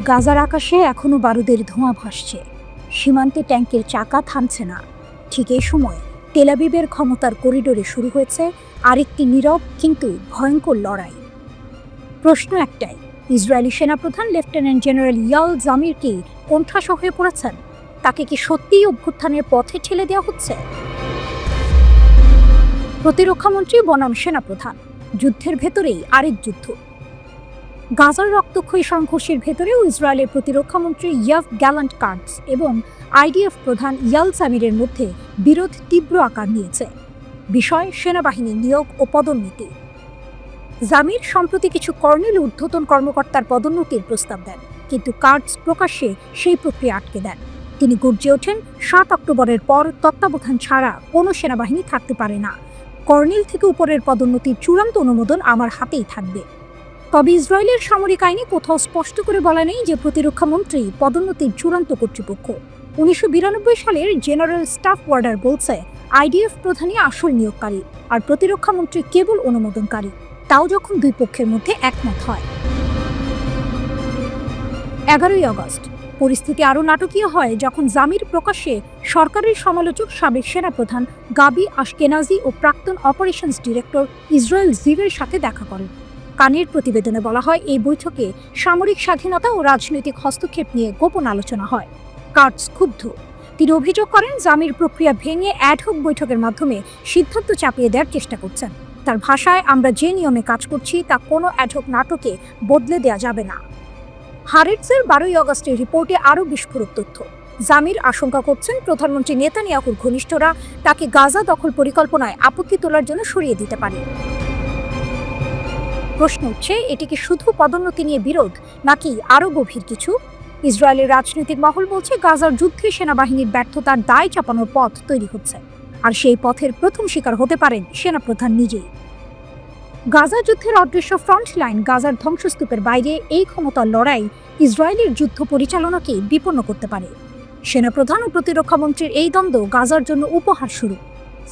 গাজার আকাশে এখনো বারুদের ধোঁয়া ভাসছে, সীমান্তে ট্যাঙ্কের চাকা থামছে না। ঠিক এই সময় তেল আবিবের ক্ষমতার করিডোরে শুরু হয়েছে আরেকটি নীরব কিন্তু ভয়ঙ্কর লড়াই। প্রশ্ন একটাই, ইসরায়েলি সেনাপ্রধান লেফটেন্যান্ট জেনারেল ইয়াল জামির কি কোণঠাসা হয়ে পড়েছেন? তাকে কি সত্যিই অভ্যুত্থানের পথে ঠেলে দেওয়া হচ্ছে? প্রতিরক্ষামন্ত্রী বনাম সেনাপ্রধান, যুদ্ধের ভেতরেই আরেক যুদ্ধ। গাজার রক্তক্ষয়ী সংঘর্ষের ভেতরেও ইসরায়েলের প্রতিরক্ষামন্ত্রী ইয়াভ গ্যালান্ট কার্টস এবং আইডিএফ প্রধান ইয়াল জামিরের মধ্যে বিরোধ তীব্র আকার নিয়েছে। বিষয় সেনাবাহিনীর নিয়োগ ও পদোন্নতি। জামির সম্প্রতি কিছু কর্নেল ঊর্ধ্বতন কর্মকর্তার পদোন্নতির প্রস্তাব দেন, কিন্তু কার্টস প্রকাশ্যে সেই প্রক্রিয়া আটকে দেন। তিনি গর্জে ওঠেন, ৭ অক্টোবরের পর তত্ত্বাবধান ছাড়া কোনো সেনাবাহিনী থাকতে পারে না। কর্নেল থেকে উপরের পদোন্নতির চূড়ান্ত অনুমোদন আমার হাতেই থাকবে। তবে ইসরায়েলের সামরিক আইনে কোথাও স্পষ্ট করে বলা নেই যে প্রতিরক্ষামন্ত্রী পদোন্নতির চূড়ান্ত কর্তৃপক্ষ। ১৯৯২ সালের জেনারেল স্টাফ অর্ডার বলছে আইডিএফ প্রধানই আসল নিয়োগকারী আর প্রতিরক্ষামন্ত্রী কেবল অনুমোদনকারী, তাও যখন দুই পক্ষের মধ্যে একমত হয়। ১১ই আগস্ট পরিস্থিতি আরও নাটকীয় হয় যখন জামির প্রকাশ্যে সরকারের সমালোচক সাবেক সেনাপ্রধান গাবি আশকেনাজি ও প্রাক্তন অপারেশনস ডিরেক্টর ইসরায়েল জিভের সাথে দেখা করেন। কানের প্রতিবেদনে বলা হয়, এই বৈঠকে সামরিক স্বাধীনতা ও রাজনৈতিক হস্তক্ষেপ নিয়ে গোপন আলোচনা হয়। কার্টস ক্ষুব্ধ। তিনি অভিযোগ করেন জামির প্রক্রিয়া ভেঙে অ্যাডহক বৈঠকের মাধ্যমে সিদ্ধান্ত চাপিয়ে দেওয়ার চেষ্টা করছেন। তার ভাষায়, আমরা যে নিয়মে কাজ করছি তা কোনো অ্যাডহক নাটকে বদলে দেওয়া যাবে না। হারেটসের ১২ই আগস্টের রিপোর্টে আরও বিস্ফোরক তথ্য। জামির আশঙ্কা করছেন প্রধানমন্ত্রী নেতানিয়াহুর ঘনিষ্ঠরা তাকে গাজা দখল পরিকল্পনায় আপত্তি তোলার জন্য সরিয়ে দিতে পারে। প্রশ্ন উঠছে, এটি কি শুধু পদোন্নতি নিয়ে বিরোধ নাকি আরও গভীর কিছু? ইসরায়েলের রাজনৈতিক মহল বলছে গাজার যুদ্ধে সেনাবাহিনীর ব্যর্থতার দায় চাপানোর পথ তৈরি হচ্ছে, আর সেই পথের প্রথম শিকার হতে পারেন সেনাপ্রধান নিজেই। গাজা যুদ্ধের অদৃশ্য ফ্রন্ট লাইন, গাজার ধ্বংসস্তূপের বাইরে এই ক্ষমতার লড়াই ইসরায়েলের যুদ্ধ পরিচালনাকে বিপন্ন করতে পারে। সেনাপ্রধান ও প্রতিরক্ষামন্ত্রীর এই দ্বন্দ্ব গাজার জন্য উপহার শুরু।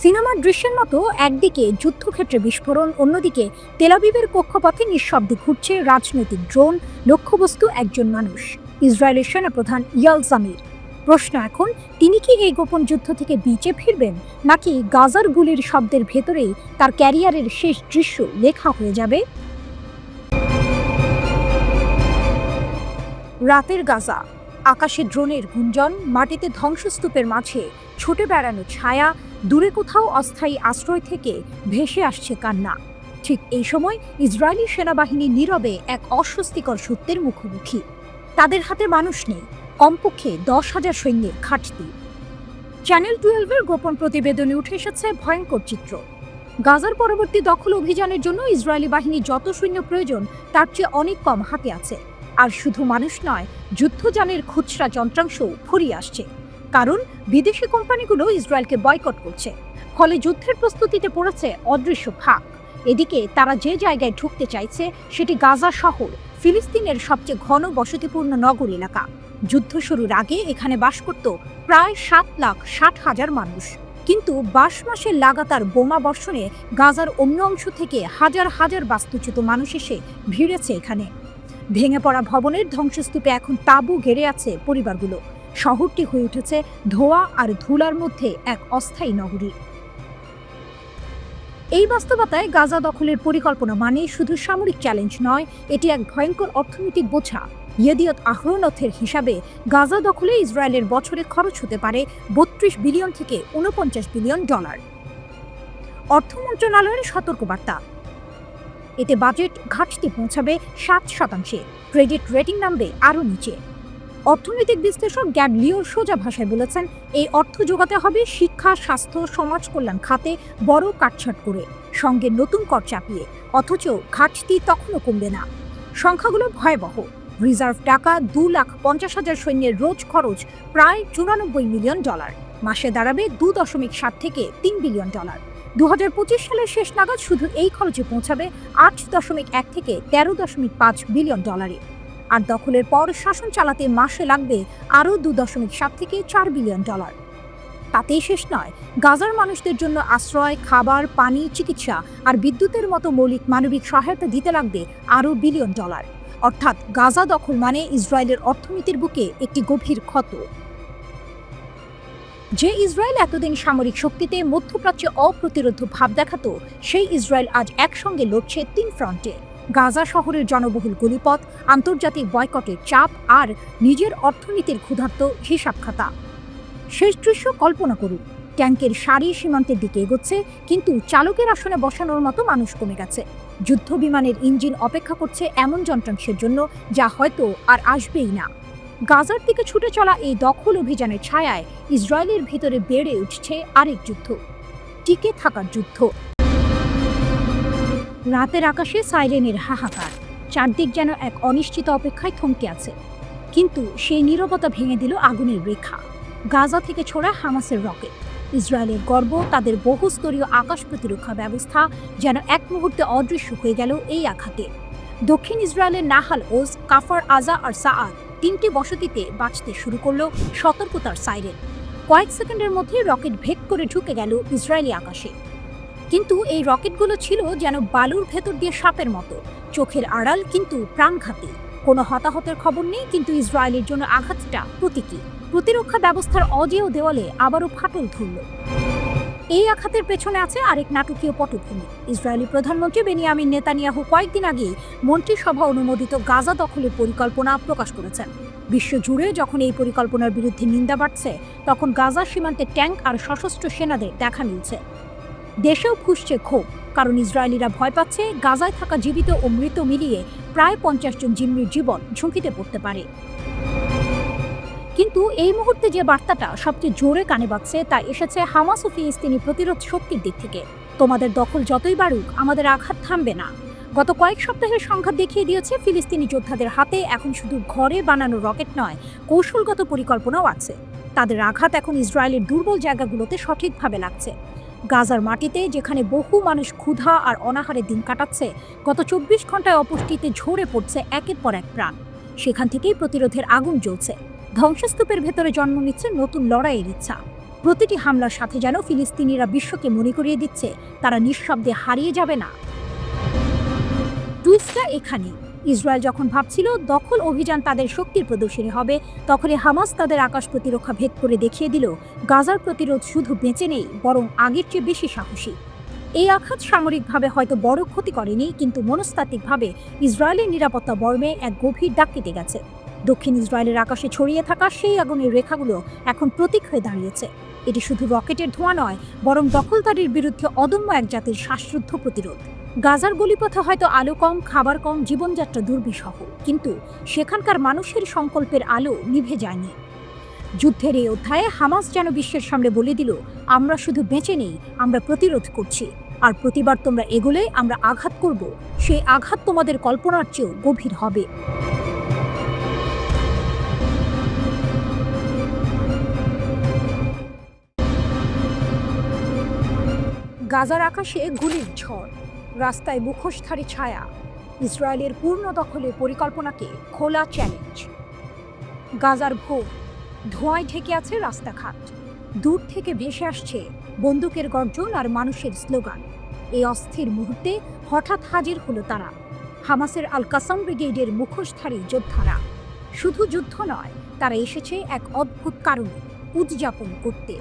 সিনেমার দৃশ্যের মতো একদিকে যুদ্ধক্ষেত্রে বিস্ফোরণ, অন্যদিকে তেল আবিবের কক্ষপথে নিঃশব্দে ঘুরছে রাজনৈতিক ড্রোন, লক্ষ্যবস্তু একজন মানুষ, ইসরায়েলের সেনাপ্রধান ইয়াল জামির। প্রশ্ন এখন, তিনি কি এই গোপন যুদ্ধ থেকে বেঁচে ফিরবেন, নাকি গাজার গুলির শব্দের ভেতরেই তার ক্যারিয়ারের শেষ দৃশ্য লেখা হয়ে যাবে? রাতের গাজা, আকাশে ড্রোনের গুঞ্জন, মাটিতে ধ্বংসস্তূপের মাঝে ছুটে বেড়ানো ছায়া, দূরে কোথাও অস্থায়ী আশ্রয় থেকে ভেসে আসছে কান্না। ঠিক এই সময় ইসরায়েলি সেনাবাহিনী নীরবে এক অস্বস্তিকর সত্যের মুখোমুখি। তাদের হাতে মানুষ নেই, কমপক্ষে ১০,০০০ সৈন্যের ঘাটতি। চ্যানেল 12-এর গোপন প্রতিবেদনে উঠে এসেছে ভয়ঙ্কর চিত্র। গাজার পরবর্তী দখল অভিযানের জন্য ইসরায়েলি বাহিনী যত সৈন্য প্রয়োজন তার চেয়ে অনেক কম হাতে আছে। আর শুধু মানুষ নয়, যুদ্ধযানের খুচরা যন্ত্রাংশও ফুরিয়ে আসছে, কারণ বিদেশি কোম্পানিগুলো ইসরায়েলকে বয়কট করছে। ফলে যুদ্ধের প্রস্তুতিতে পড়েছে অদৃশ্য ফাঁক। এদিকে তারা যে জায়গায় ঢুকতে চাইছে সেটি গাজা শহর, ফিলিস্তিনের সবচেয়ে ঘন বসতিপূর্ণ নগর এলাকা। যুদ্ধ শুরুর আগে এখানে বাস করত প্রায় ৭,৬০,০০০ মানুষ, কিন্তু ২২ মাসের লাগাতার বোমা বর্ষণে গাজার অন্য অংশ থেকে হাজার হাজার বাস্তুচ্যুত মানুষ এসে ভিড়েছে এখানে। ভেঙে পড়া ভবনের ধ্বংসস্তূপে এখন তাঁবু ঘেরে আছে পরিবারগুলো। শহরটি হয়ে উঠেছে ধোঁয়া আর ধুলার মধ্যে এক অস্থায়ী নগরী। এই বাস্তবতায় গাজা দখলের পরিকল্পনা মানে শুধু সামরিক চ্যালেঞ্জ নয়, এটি এক ভয়ঙ্কর অর্থনৈতিক বোঝা। ইয়েদিয়ত আহরোনথের হিসাবে গাজা দখলে ইসরায়েলের বছরে খরচ হতে পারে ৩২ বিলিয়ন থেকে ৪৯ বিলিয়ন ডলার। অর্থ মন্ত্রণালয়ের সতর্কবার্তা, এতে বাজেট ঘাটতি পৌঁছাবে ৭%, ক্রেডিট রেটিং নামবে আরও নিচে। অর্থনৈতিক বিশ্লেষক গ্যাড লিওর সোজা ভাষায় বলেছেন, এই অর্থ যোগাতে হবে শিক্ষা, স্বাস্থ্য, সমাজ কল্যাণ খাতে বড় কাটছাট করে, সঙ্গে নতুন কর চাপিয়ে, অথচ ঘাটতি তখনও কমবে না। সংখ্যাগুলো ভয়াবহ। রিজার্ভ টাকা ২,৫০,০০০ সৈন্যের রোজ খরচ প্রায় ৯৪ মিলিয়ন ডলার, মাসে দাঁড়াবে ২.৭ থেকে ৩ বিলিয়ন ডলার। ২০২৫ সালের শেষ নাগাদ শুধু এই খরচে পৌঁছাবে ৮.১ থেকে ১৩.৫ বিলিয়ন ডলারে। আর দখলের পর শাসন চালাতে মাসে লাগবে আরও ২.৭ থেকে ৪ বিলিয়ন ডলার। তাতেই শেষ নয়, গাজার মানুষদের জন্য আশ্রয়, খাবার, পানি, চিকিৎসা আর বিদ্যুতের মতো মৌলিক মানবিক সহায়তা দিতে লাগবে আরও বিলিয়ন ডলার। অর্থাৎ গাজা দখল মানে ইসরায়েলের অর্থনীতির বুকে একটি গভীর ক্ষত। যে ইসরায়েল এতদিন সামরিক শক্তিতে মধ্যপ্রাচ্যে অপ্রতিরোধ ভাব দেখাত, সেই ইসরায়েল আজ একসঙ্গে লড়ছে ৩ ফ্রন্টে। গাজা শহরের জনবহুল গলিপথ, আন্তর্জাতিক বয়কটের চাপ আর নিজের অর্থনীতির ক্ষুধার্ত হিসাব খাতা। শেষ দৃশ্য কল্পনা করুন, ট্যাঙ্কের সারি সীমান্তের দিকে এগোচ্ছে, কিন্তু চালকের আসনে বসানোর মতো মানুষ কমে গেছে। যুদ্ধ বিমানের ইঞ্জিন অপেক্ষা করছে এমন যন্ত্রাংশের জন্য যা হয়তো আর আসবেই না। গাজার দিকে ছুটে চলা এই দখল অভিযানের ছায়ায় ইসরায়েলের ভিতরে বেড়ে উঠছে আরেক যুদ্ধ, টিকে থাকার যুদ্ধ। রাতের আকাশে সাইরেনের হাহাকার, চারদিক যেন এক অনিশ্চিত অপেক্ষায় থমকে আছে। কিন্তু সেই নীরবতা ভেঙে দিল আগুনের রেখা, গাজা থেকে ছোড়া হামাসের রকেট। ইসরায়েলের গর্ব, তাদের বহুস্তরীয় আকাশ প্রতিরক্ষা ব্যবস্থা যেন এক মুহূর্তে অদৃশ্য হয়ে গেল এই আঘাতে। দক্ষিণ ইসরায়েলের নাহাল ওজ, কাফার আজা আর সাআদ 3টি বসতিতে বাজতে শুরু করলো সতর্কতার সাইরেন। কয়েক সেকেন্ডের মধ্যে রকেট ভেদ করে ঢুকে গেল ইসরায়েলি আকাশে। কিন্তু এই রকেটগুলো ছিল যেন বালুর ভেতর দিয়ে সাপের মতো, চোখের আড়াল কিন্তু প্রাণঘাতী। কোনো হতাহতের খবর নেই, কিন্তু ইসরায়েলের জন্য আঘাতটা প্রতীকী। প্রতিরক্ষা ব্যবস্থার অজেয় দেওয়ালে আবারও ফাটল ধরল। এই আঘাতের পেছনে আছে আরেক নাটকীয় পটভূমি। ইসরায়েলি প্রধানমন্ত্রী বেনিয়ামিন নেতানিয়াহু কয়েকদিন আগে মন্ত্রিসভা অনুমোদিত গাজা দখলের পরিকল্পনা প্রকাশ করেছেন। বিশ্বজুড়ে যখন এই পরিকল্পনার বিরুদ্ধে নিন্দা বাড়ছে, তখন গাজা সীমান্তে ট্যাঙ্ক আর সশস্ত্র সেনাদের দেখা মিলছে। দেশেও ফুঁসছে ক্ষোভ, কারণ ইসরায়েলিরা ভয় পাচ্ছে গাজায় থাকা জীবিত ও মৃত মিলিয়ে প্রায় 50 জন জিম্মির জীবন ঝুঁকিতে পড়তে পারে। কিন্তু এই মুহূর্তে যে বার্তাটা সবচেয়ে জোরে কানে বাজছে, তা এসেছে হামাস ও ফিলিস্তিনি প্রতিরোধ শক্তির দিক থেকে। তোমাদের দখল যতই বাড়ুক, আমাদের আঘাত থামবে না। গত কয়েক সপ্তাহের সংঘাত দেখিয়ে দিয়েছে ফিলিস্তিনি যোদ্ধাদের হাতে এখন শুধু ঘরে বানানো রকেট নয়, কৌশলগত পরিকল্পনাও আছে। তাদের আঘাত এখন ইসরায়েলের দুর্বল জায়গাগুলোতে সঠিকভাবে লাগছে। গাজার মাটিতে যেখানে বহু মানুষ ক্ষুধা আর অনাহারে দিন কাটাচ্ছে, গত 24 ঘন্টায় অপুষ্টিতে ঝরে পড়ছে একের পর এক প্রাণ। সেখান থেকেই প্রতিরোধের আগুন জ্বলছে। ধ্বংসস্তূপের ভেতরে জন্ম নিচ্ছে নতুন লড়াইয়ের ইচ্ছা। প্রতিটি হামলার সাথে যেন ফিলিস্তিনিরা বিশ্বকে মনে করিয়ে দিচ্ছে তারা নিঃশব্দে হারিয়ে যাবে না। টুইস্টটা এখানে, ইসরায়েল যখন ভাবছিল দখল অভিযান তাদের শক্তির প্রদর্শনী হবে, তখনই হামাস তাদের আকাশ প্রতিরক্ষা ভেদ করে দেখিয়ে দিল গাজার প্রতিরোধ শুধু বেঁচে নেই, বরং আগের চেয়ে বেশি সাহসী। এই আঘাত সামরিকভাবে হয়তো বড় ক্ষতি করেনি, কিন্তু মনস্তাত্ত্বিকভাবে ইসরায়েলের নিরাপত্তা বর্মে এক গভীর দাগ কেটে গেছে। দক্ষিণ ইসরায়েলের আকাশে ছড়িয়ে থাকা সেই আগুনের রেখাগুলো এখন প্রতীক হয়ে দাঁড়িয়েছে। এটি শুধু রকেটের ধোঁয়া নয়, বরং দখলদারির বিরুদ্ধে অদম্য এক জাতির শ্বাসরুদ্ধ প্রতিরোধ। গাজার গলিপথে হয়তো আলো কম, খাবার কম, জীবনযাত্রা দুর্বিষহ, কিন্তু সেখানকার মানুষের সংকল্পের আলো নিভে যায়নি। যুদ্ধের এই অধ্যায়ে হামাস যেন বিশ্বের সামনে বলে দিল, আমরা শুধু বেঁচে নেই, আমরা প্রতিরোধ করছি। আর প্রতিবার তোমরা এগোলে আমরা আঘাত করব, সেই আঘাত তোমাদের কল্পনার চেয়েও গভীর হবে। গাজার আকাশে গুলির ঝড়, রাস্তায় মুখোশধারী ছায়া, ইসরায়েলের পূর্ণ দখলের পরিকল্পনাকে খোলা চ্যালেঞ্জ। গাজার ভোর, ধোঁয়ায় ঢেকে আছে রাস্তাঘাট, দূর থেকে ভেসে আসছে বন্দুকের গর্জন আর মানুষের স্লোগান। এই অস্থির মুহূর্তে হঠাৎ হাজির হলো তারা, হামাসের আল কাসাম ব্রিগেডের মুখোশধারী যোদ্ধারা। শুধু যুদ্ধ নয়, তারা এসেছে এক অদ্ভুত কারণে, উদযাপন করতে।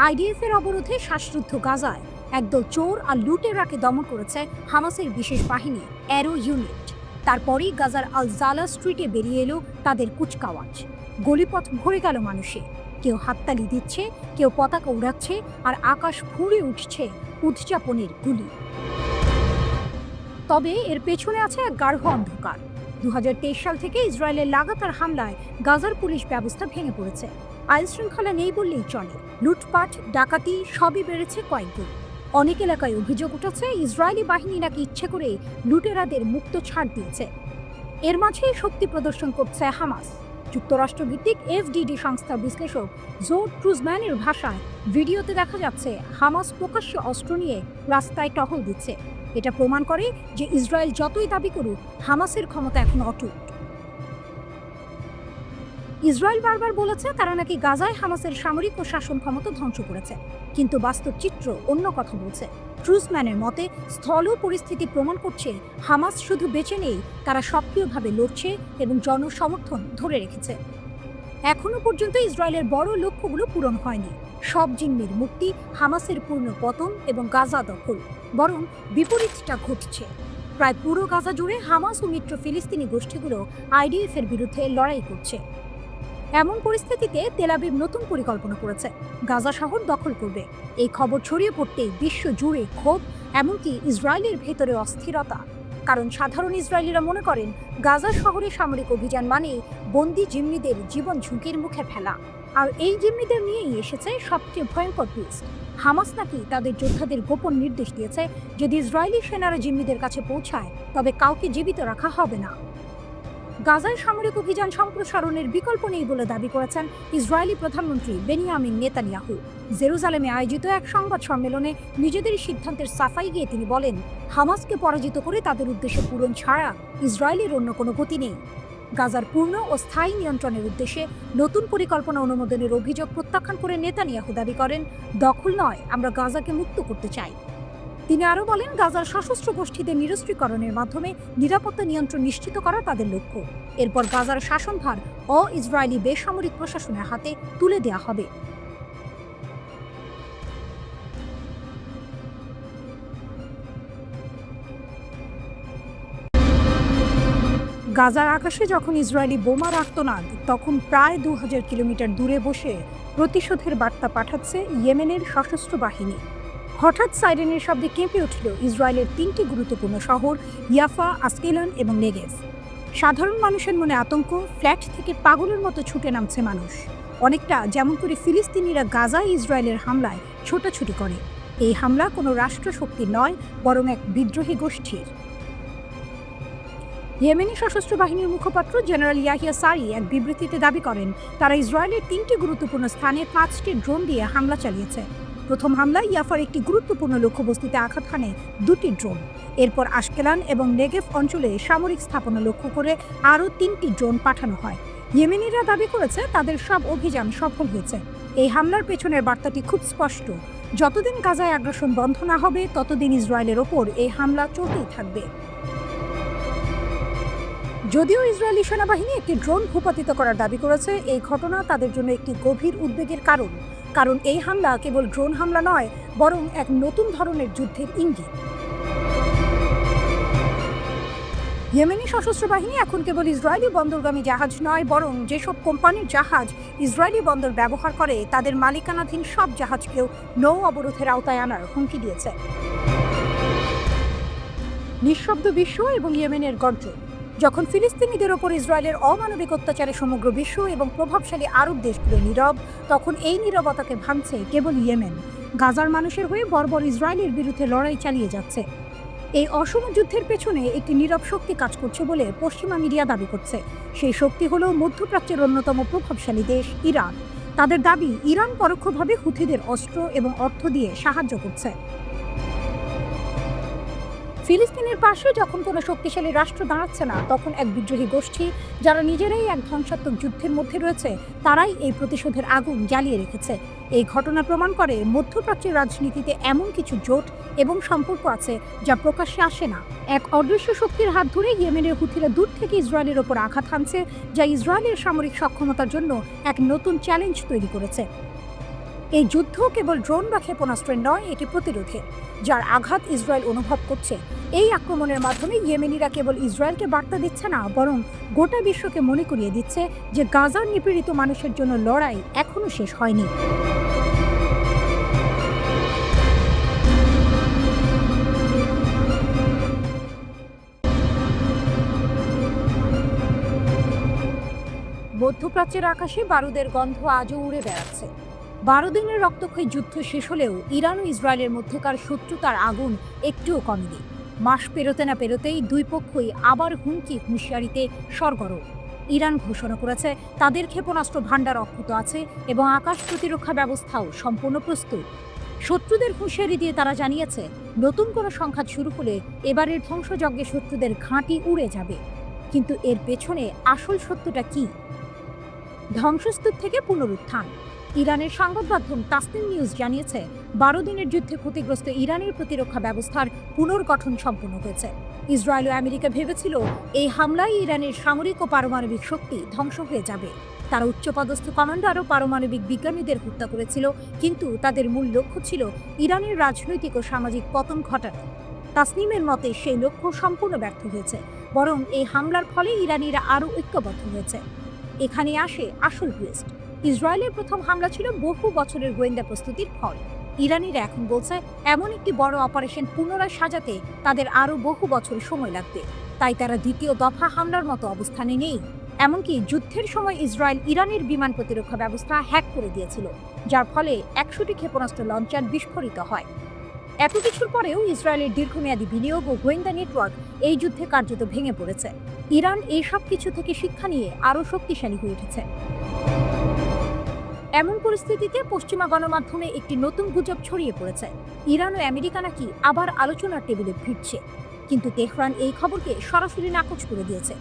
আইডিএফের অবরোধে শ্বাসরুদ্ধ গাজায় একদল চোর আর লুটেরাকে দমন করেছে হামাসের বিশেষ বাহিনী অ্যারো ইউনিট। তারপরেই গাজার আল জালা স্ট্রিটে বেরিয়ে এলো তাদের কুচকাওয়াজ। গলিপথ ভরে গেল মানুষে, কেউ হাততালি দিচ্ছে, কেউ পতাকা উড়াচ্ছে, আর আকাশ ফুঁড়ে উঠছে উদযাপনের গুলি। তবে এর পেছনে আছে এক গাঢ় অন্ধকার। 2023 সাল থেকে ইসরায়েলের লাগাতার হামলায় গাজার পুলিশ ব্যবস্থা ভেঙে পড়েছে। আইন শৃঙ্খলা নেই বললেই চলে, লুটপাট, ডাকাতি সবই বেড়েছে কয়েকগুণ। অনেক এলাকায় অভিযোগ উঠেছে ইসরায়েলি বাহিনী নাকি ইচ্ছে করে লুটেরাদের মুক্ত ছাড় দিয়েছে। এর মাঝেই শক্তি প্রদর্শন করছে হামাস। যুক্তরাষ্ট্রভিত্তিক এফডিডি সংস্থার বিশ্লেষক জো ট্রুজম্যানের ভাষায়, ভিডিওতে দেখা যাচ্ছে হামাস প্রকাশ্যে অস্ত্র নিয়ে রাস্তায় টহল দিচ্ছে। এটা প্রমাণ করে যে ইসরায়েল যতই দাবি করুক, হামাসের ক্ষমতা এখন অটুট। ইসরায়েল বারবার বলেছে তারা নাকি গাজায় হামাসের সামরিক ও শাসন ক্ষমতা ধ্বংস করেছে, কিন্তু বাস্তব চিত্র অন্য কথা বলছে। ট্রুসম্যানের মতে স্থল পরিস্থিতি প্রমাণ করছে হামাস শুধু বেঁচে নেই, তারা সক্রিয়ভাবে লড়ছে এবং জনসমর্থন ধরে রেখেছে। এখনো পর্যন্ত ইসরায়েলের বড় লক্ষ্যগুলো পূরণ হয়নি। সব জিম্মির মুক্তি, হামাসের পূর্ণ পতন এবং গাজা দখল। বরং বিপরীতটা ঘটছে। প্রায় পুরো গাজা জুড়ে হামাস ও মিত্র ফিলিস্তিনি গোষ্ঠীগুলো আইডিএফ এর বিরুদ্ধে লড়াই করছে। এমন পরিস্থিতিতে তেল আবিব নতুন পরিকল্পনা করেছে, গাজা শহর দখল করবে। এই খবর ছড়িয়ে পড়তেই বিশ্ব জুড়ে ক্ষোভ, এমনকি ইসরায়েলের ভেতরে অস্থিরতা। কারণ সাধারণ ইসরায়েলিরা মনে করেন গাজা শহরে সামরিক অভিযান মানে বন্দি জিম্মিদের জীবন ঝুঁকির মুখে ফেলা। আর এই জিম্মিদের নিয়েই এসেছে সবচেয়ে ভয়ঙ্কর টুইস্ট। হামাস নাকি তাদের যোদ্ধাদের গোপন নির্দেশ দিয়েছে, যদি ইসরায়েলি সেনারা জিম্মিদের কাছে পৌঁছায় তবে কাউকে জীবিত রাখা হবে না। গাজায় সামরিক অভিযান সম্প্রসারণের বিকল্প নেই বলে দাবি করেছেন ইসরায়েলি প্রধানমন্ত্রী বেনিয়ামিন নেতানিয়াহু। জেরুজালেমে আয়োজিত এক সংবাদ সম্মেলনে নিজেদের সিদ্ধান্তের সাফাই গিয়ে তিনি বলেন, হামাসকে পরাজিত করে তাদের উদ্দেশ্য পূরণ ছাড়া ইসরায়েলের অন্য কোনো গতি নেই। গাজার পূর্ণ ও স্থায়ী নিয়ন্ত্রণের উদ্দেশ্যে নতুন পরিকল্পনা অনুমোদনের অভিযোগ প্রত্যাখ্যান করে নেতানিয়াহু দাবি করেন, দখল নয়, আমরা গাজাকে মুক্ত করতে চাই। তিনি আরও বলেন, গাজার সশস্ত্র গোষ্ঠীদের নিরস্ত্রীকরণের মাধ্যমে নিরাপত্তা নিয়ন্ত্রণ নিশ্চিত করা তাদের লক্ষ্য। এরপর গাজার শাসনভার ইসরায়েলি বেসামরিক প্রশাসনের হাতে তুলে দেওয়া হবে। গাজার আকাশে যখন ইসরায়েলি বোমার আর্তনাদ, তখন প্রায় 2000 কিলোমিটার দূরে বসে প্রতিশোধের বার্তা পাঠাচ্ছে ইয়েমেনের সশস্ত্র বাহিনী। হঠাৎ সাইরেনের শব্দে কেঁপে উঠল ইসরায়েলের 3টি গুরুত্বপূর্ণ শহর, ইয়াফা, আস্কেলন এবং নেগেভ। সাধারণ মানুষের মনে আতঙ্ক, ফ্ল্যাট থেকে পাগলের মতো ছুটে নামছে মানুষ। অনেকটা যেমন করে ফিলিস্তিনিরা গাজায় ইসরায়েলের হামলায় ছোটাছুটি করে। এই হামলা কোনো রাষ্ট্রশক্তির নয়, বরং এক বিদ্রোহী গোষ্ঠীর। ইয়েমেনি সশস্ত্র বাহিনীর মুখপাত্র জেনারেল ইয়াহিয়া সারি এক বিবৃতিতে দাবি করেন, তারা ইসরায়েলের 3টি গুরুত্বপূর্ণ স্থানে 5টি ড্রোন দিয়ে হামলা চালিয়েছে। প্রথম হামলায় ইয়াফার একটি গুরুত্বপূর্ণ লক্ষ্যবস্তুতে আঘাত হানে 2টি ড্রোন। এরপর আশকেলান এবং নেগেভ অঞ্চলে সামরিক স্থাপনা লক্ষ্য করে আরও 3টি ড্রোন পাঠানো হয়। ইয়েমেনিরা দাবি করেছে তাদের সব অভিযান সফল হয়েছে। এই হামলার পেছনের বার্তাটি খুব স্পষ্ট, যতদিন গাজায় আগ্রাসন বন্ধ না হবে ততদিন ইসরায়েলের ওপর এই হামলা চলতেই থাকবে। যদিও ইসরায়েলি সেনাবাহিনী একটি ড্রোন ভূপাতিত করার দাবি করেছে, এই ঘটনা তাদের জন্য একটি গভীর উদ্বেগের কারণ এই হামলা কেবল ড্রোন হামলা নয়, বরং এক নতুন ধরনের যুদ্ধের ইঙ্গিত। ইয়েমেনি সশস্ত্র বাহিনী এখন কেবল ইসরায়েলি বন্দরগামী জাহাজ নয়, বরং যেসব কোম্পানির জাহাজ ইসরায়েলি বন্দর ব্যবহার করে তাদের মালিকানাধীন সব জাহাজকেও নৌ অবরোধের আওতায় আনার হুমকি দিয়েছে। নিঃশব্দ বিশ্ব এবং ইয়েমেনের গর্জন। যখন ফিলিস্তিনিদের ওপর ইসরায়েলের অমানবিক অত্যাচারে সমগ্র বিশ্ব এবং প্রভাবশালী আরব দেশগুলো নীরব, তখন এই নীরবতাকে ভাঙছে কেবল ইয়েমেন। গাজার মানুষের হয়ে বর্বর ইসরায়েলের বিরুদ্ধে লড়াই চালিয়ে যাচ্ছে। এই অসম যুদ্ধের পেছনে একটি নীরব শক্তি কাজ করছে বলে পশ্চিমা মিডিয়া দাবি করছে। সেই শক্তি হলো মধ্যপ্রাচ্যের অন্যতম প্রভাবশালী দেশ ইরান। তাদের দাবি, ইরান পরোক্ষভাবে হুথিদের অস্ত্র এবং অর্থ দিয়ে সাহায্য করছে। ফিলিস্তিনের পাশে যখন কোনো শক্তিশালী রাষ্ট্র দাঁড়াচ্ছে না, তখন এক বিদ্রোহী গোষ্ঠী, যারা নিজেরাই এক ধ্বংসাত্মক যুদ্ধের মধ্যে রয়েছে, তারাই এই প্রতিশোধের আগুন জ্বালিয়ে রেখেছে। এই ঘটনা প্রমাণ করে মধ্যপ্রাচ্যের রাজনীতিতে এমন কিছু জোট এবং সম্পর্ক আছে যা প্রকাশ্যে আসে না। এক অদৃশ্য শক্তির হাত ধরে ইয়েমেনের হুথিরা দূর থেকে ইসরায়েলের ওপর আঘাত হানছে, যা ইসরায়েলের সামরিক সক্ষমতার জন্য এক নতুন চ্যালেঞ্জ তৈরি করেছে। এই যুদ্ধ কেবল ড্রোন বা ক্ষেপণাস্ত্রের নয়, এটি প্রতিরোধের, যার আঘাত ইসরায়েল অনুভব করছে। এই আক্রমণের মাধ্যমে ইয়েমেনিরা কেবল ইসরায়েলকে বার্তা দিচ্ছে না, বরং গোটা বিশ্বকে মনে করিয়ে দিচ্ছে যে গাজার নিপীড়িত মানুষের জন্য লড়াই এখনো শেষ হয়নি। মধ্যপ্রাচ্যের আকাশে বারুদের গন্ধ আজও উড়ে বেড়াচ্ছে। 12 দিনের রক্তক্ষয়ী যুদ্ধ শেষ হলেও ইরান ও ইসরায়েলের মধ্যকার শত্রুতার আগুন একটুও কমেনি। মাস পেরোতে না পেরোতেই দুই পক্ষই আবার হুঁশিয়ারিতে সরগরম। ইরান ঘোষণা করেছে তাদের ক্ষেপণাস্ত্র ভাণ্ডার অক্ষত আছে এবং আকাশ প্রতিরক্ষা ব্যবস্থাও সম্পূর্ণ প্রস্তুত। শত্রুদের হুঁশিয়ারি দিয়ে তারা জানিয়েছে, নতুন কোনো সংঘাত শুরু হলে এবারের ধ্বংসযজ্ঞে শত্রুদের ঘাঁটি উড়ে যাবে। কিন্তু এর পেছনে আসল সত্যটা কি? ধ্বংসস্তূপ থেকে পুনরুত্থান। ইরানের সংবাদ মাধ্যম তাসনিম নিউজ জানিয়েছে 12 দিনের যুদ্ধে ক্ষতিগ্রস্ত ইরানের প্রতিরক্ষা ব্যবস্থার পুনর্গঠন সম্পন্ন হয়েছে। ইসরায়েল ও আমেরিকা ভেবেছিল এই হামলায় ইরানের সামরিক ও পারমাণবিক শক্তি ধ্বংস হয়ে যাবে। তারা উচ্চপদস্থ কমান্ডার ও পারমাণবিক বিজ্ঞানীদের হত্যা করেছিল, কিন্তু তাদের মূল লক্ষ্য ছিল ইরানের রাজনৈতিক ও সামাজিক পতন ঘটানো। তাসনিমের মতে সেই লক্ষ্য সম্পূর্ণ ব্যর্থ হয়েছে, বরং এই হামলার ফলে ইরানিরা আরও ঐক্যবদ্ধ হয়েছে। এখানে আসে আসল টুইস্ট। ইসরায়েলের প্রথম হামলা ছিল বহু বছরের গোয়েন্দা প্রস্তুতির ফল। ইরানিরা এখন বলছে এমন একটি বড় অপারেশন পুনরায় সাজাতে তাদের আরও বহু বছর সময় লাগবে। তাই তারা দ্বিতীয় দফা হামলার মতো অবস্থানে নেই। এমনকি যুদ্ধের সময় ইসরায়েল ইরানের বিমান প্রতিরক্ষা ব্যবস্থা হ্যাক করে দিয়েছিল, যার ফলে 100টি ক্ষেপণাস্ত্র লঞ্চার বিস্ফোরিত হয়। এত কিছুর পরেও ইসরায়েলের দীর্ঘমেয়াদী বিনিয়োগ ও গোয়েন্দা নেটওয়ার্ক এই যুদ্ধে কার্যত ভেঙে পড়েছে। ইরান এই সব কিছু থেকে শিক্ষা নিয়ে আরও শক্তিশালী হয়ে উঠেছে। এমন পরিস্থিতিতে পশ্চিমা গণমাধ্যমে একটি নতুন গুজব ছড়িয়ে পড়েছে, ইরান ও আমেরিকা নাকি আবার আলোচনার টেবিলে ফিরছে। কিন্তু তেহরান এই খবরকে সরাসরি নাকচ করে দিয়েছে।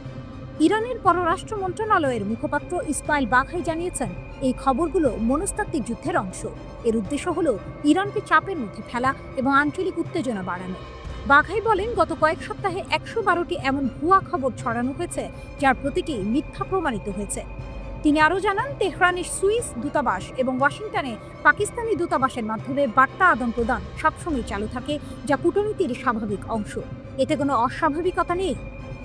ইরানের পররাষ্ট্র মন্ত্রণালয়ের মুখপাত্র ইসমাইল বাঘাই জানিয়েছেন, এই খবরগুলো মনস্তাত্ত্বিক যুদ্ধের অংশ। এর উদ্দেশ্য হলো ইরানকে চাপের মধ্যে ফেলা এবং আঞ্চলিক উত্তেজনা বাড়ানো। বাঘাই বলেন, গত কয়েক সপ্তাহে 112টি এমন ভুয়া খবর ছড়ানো হয়েছে, যার প্রতিটি মিথ্যা প্রমাণিত হয়েছে। তিনি আরও জানান, তেহরানের সুইস দূতাবাস এবং ওয়াশিংটনে পাকিস্তানি দূতাবাসের মাধ্যমে বার্তা আদান প্রদান সবসময় চালু থাকে, যা কূটনীতির স্বাভাবিক অংশ। এতে কোনো অস্বাভাবিকতা নেই।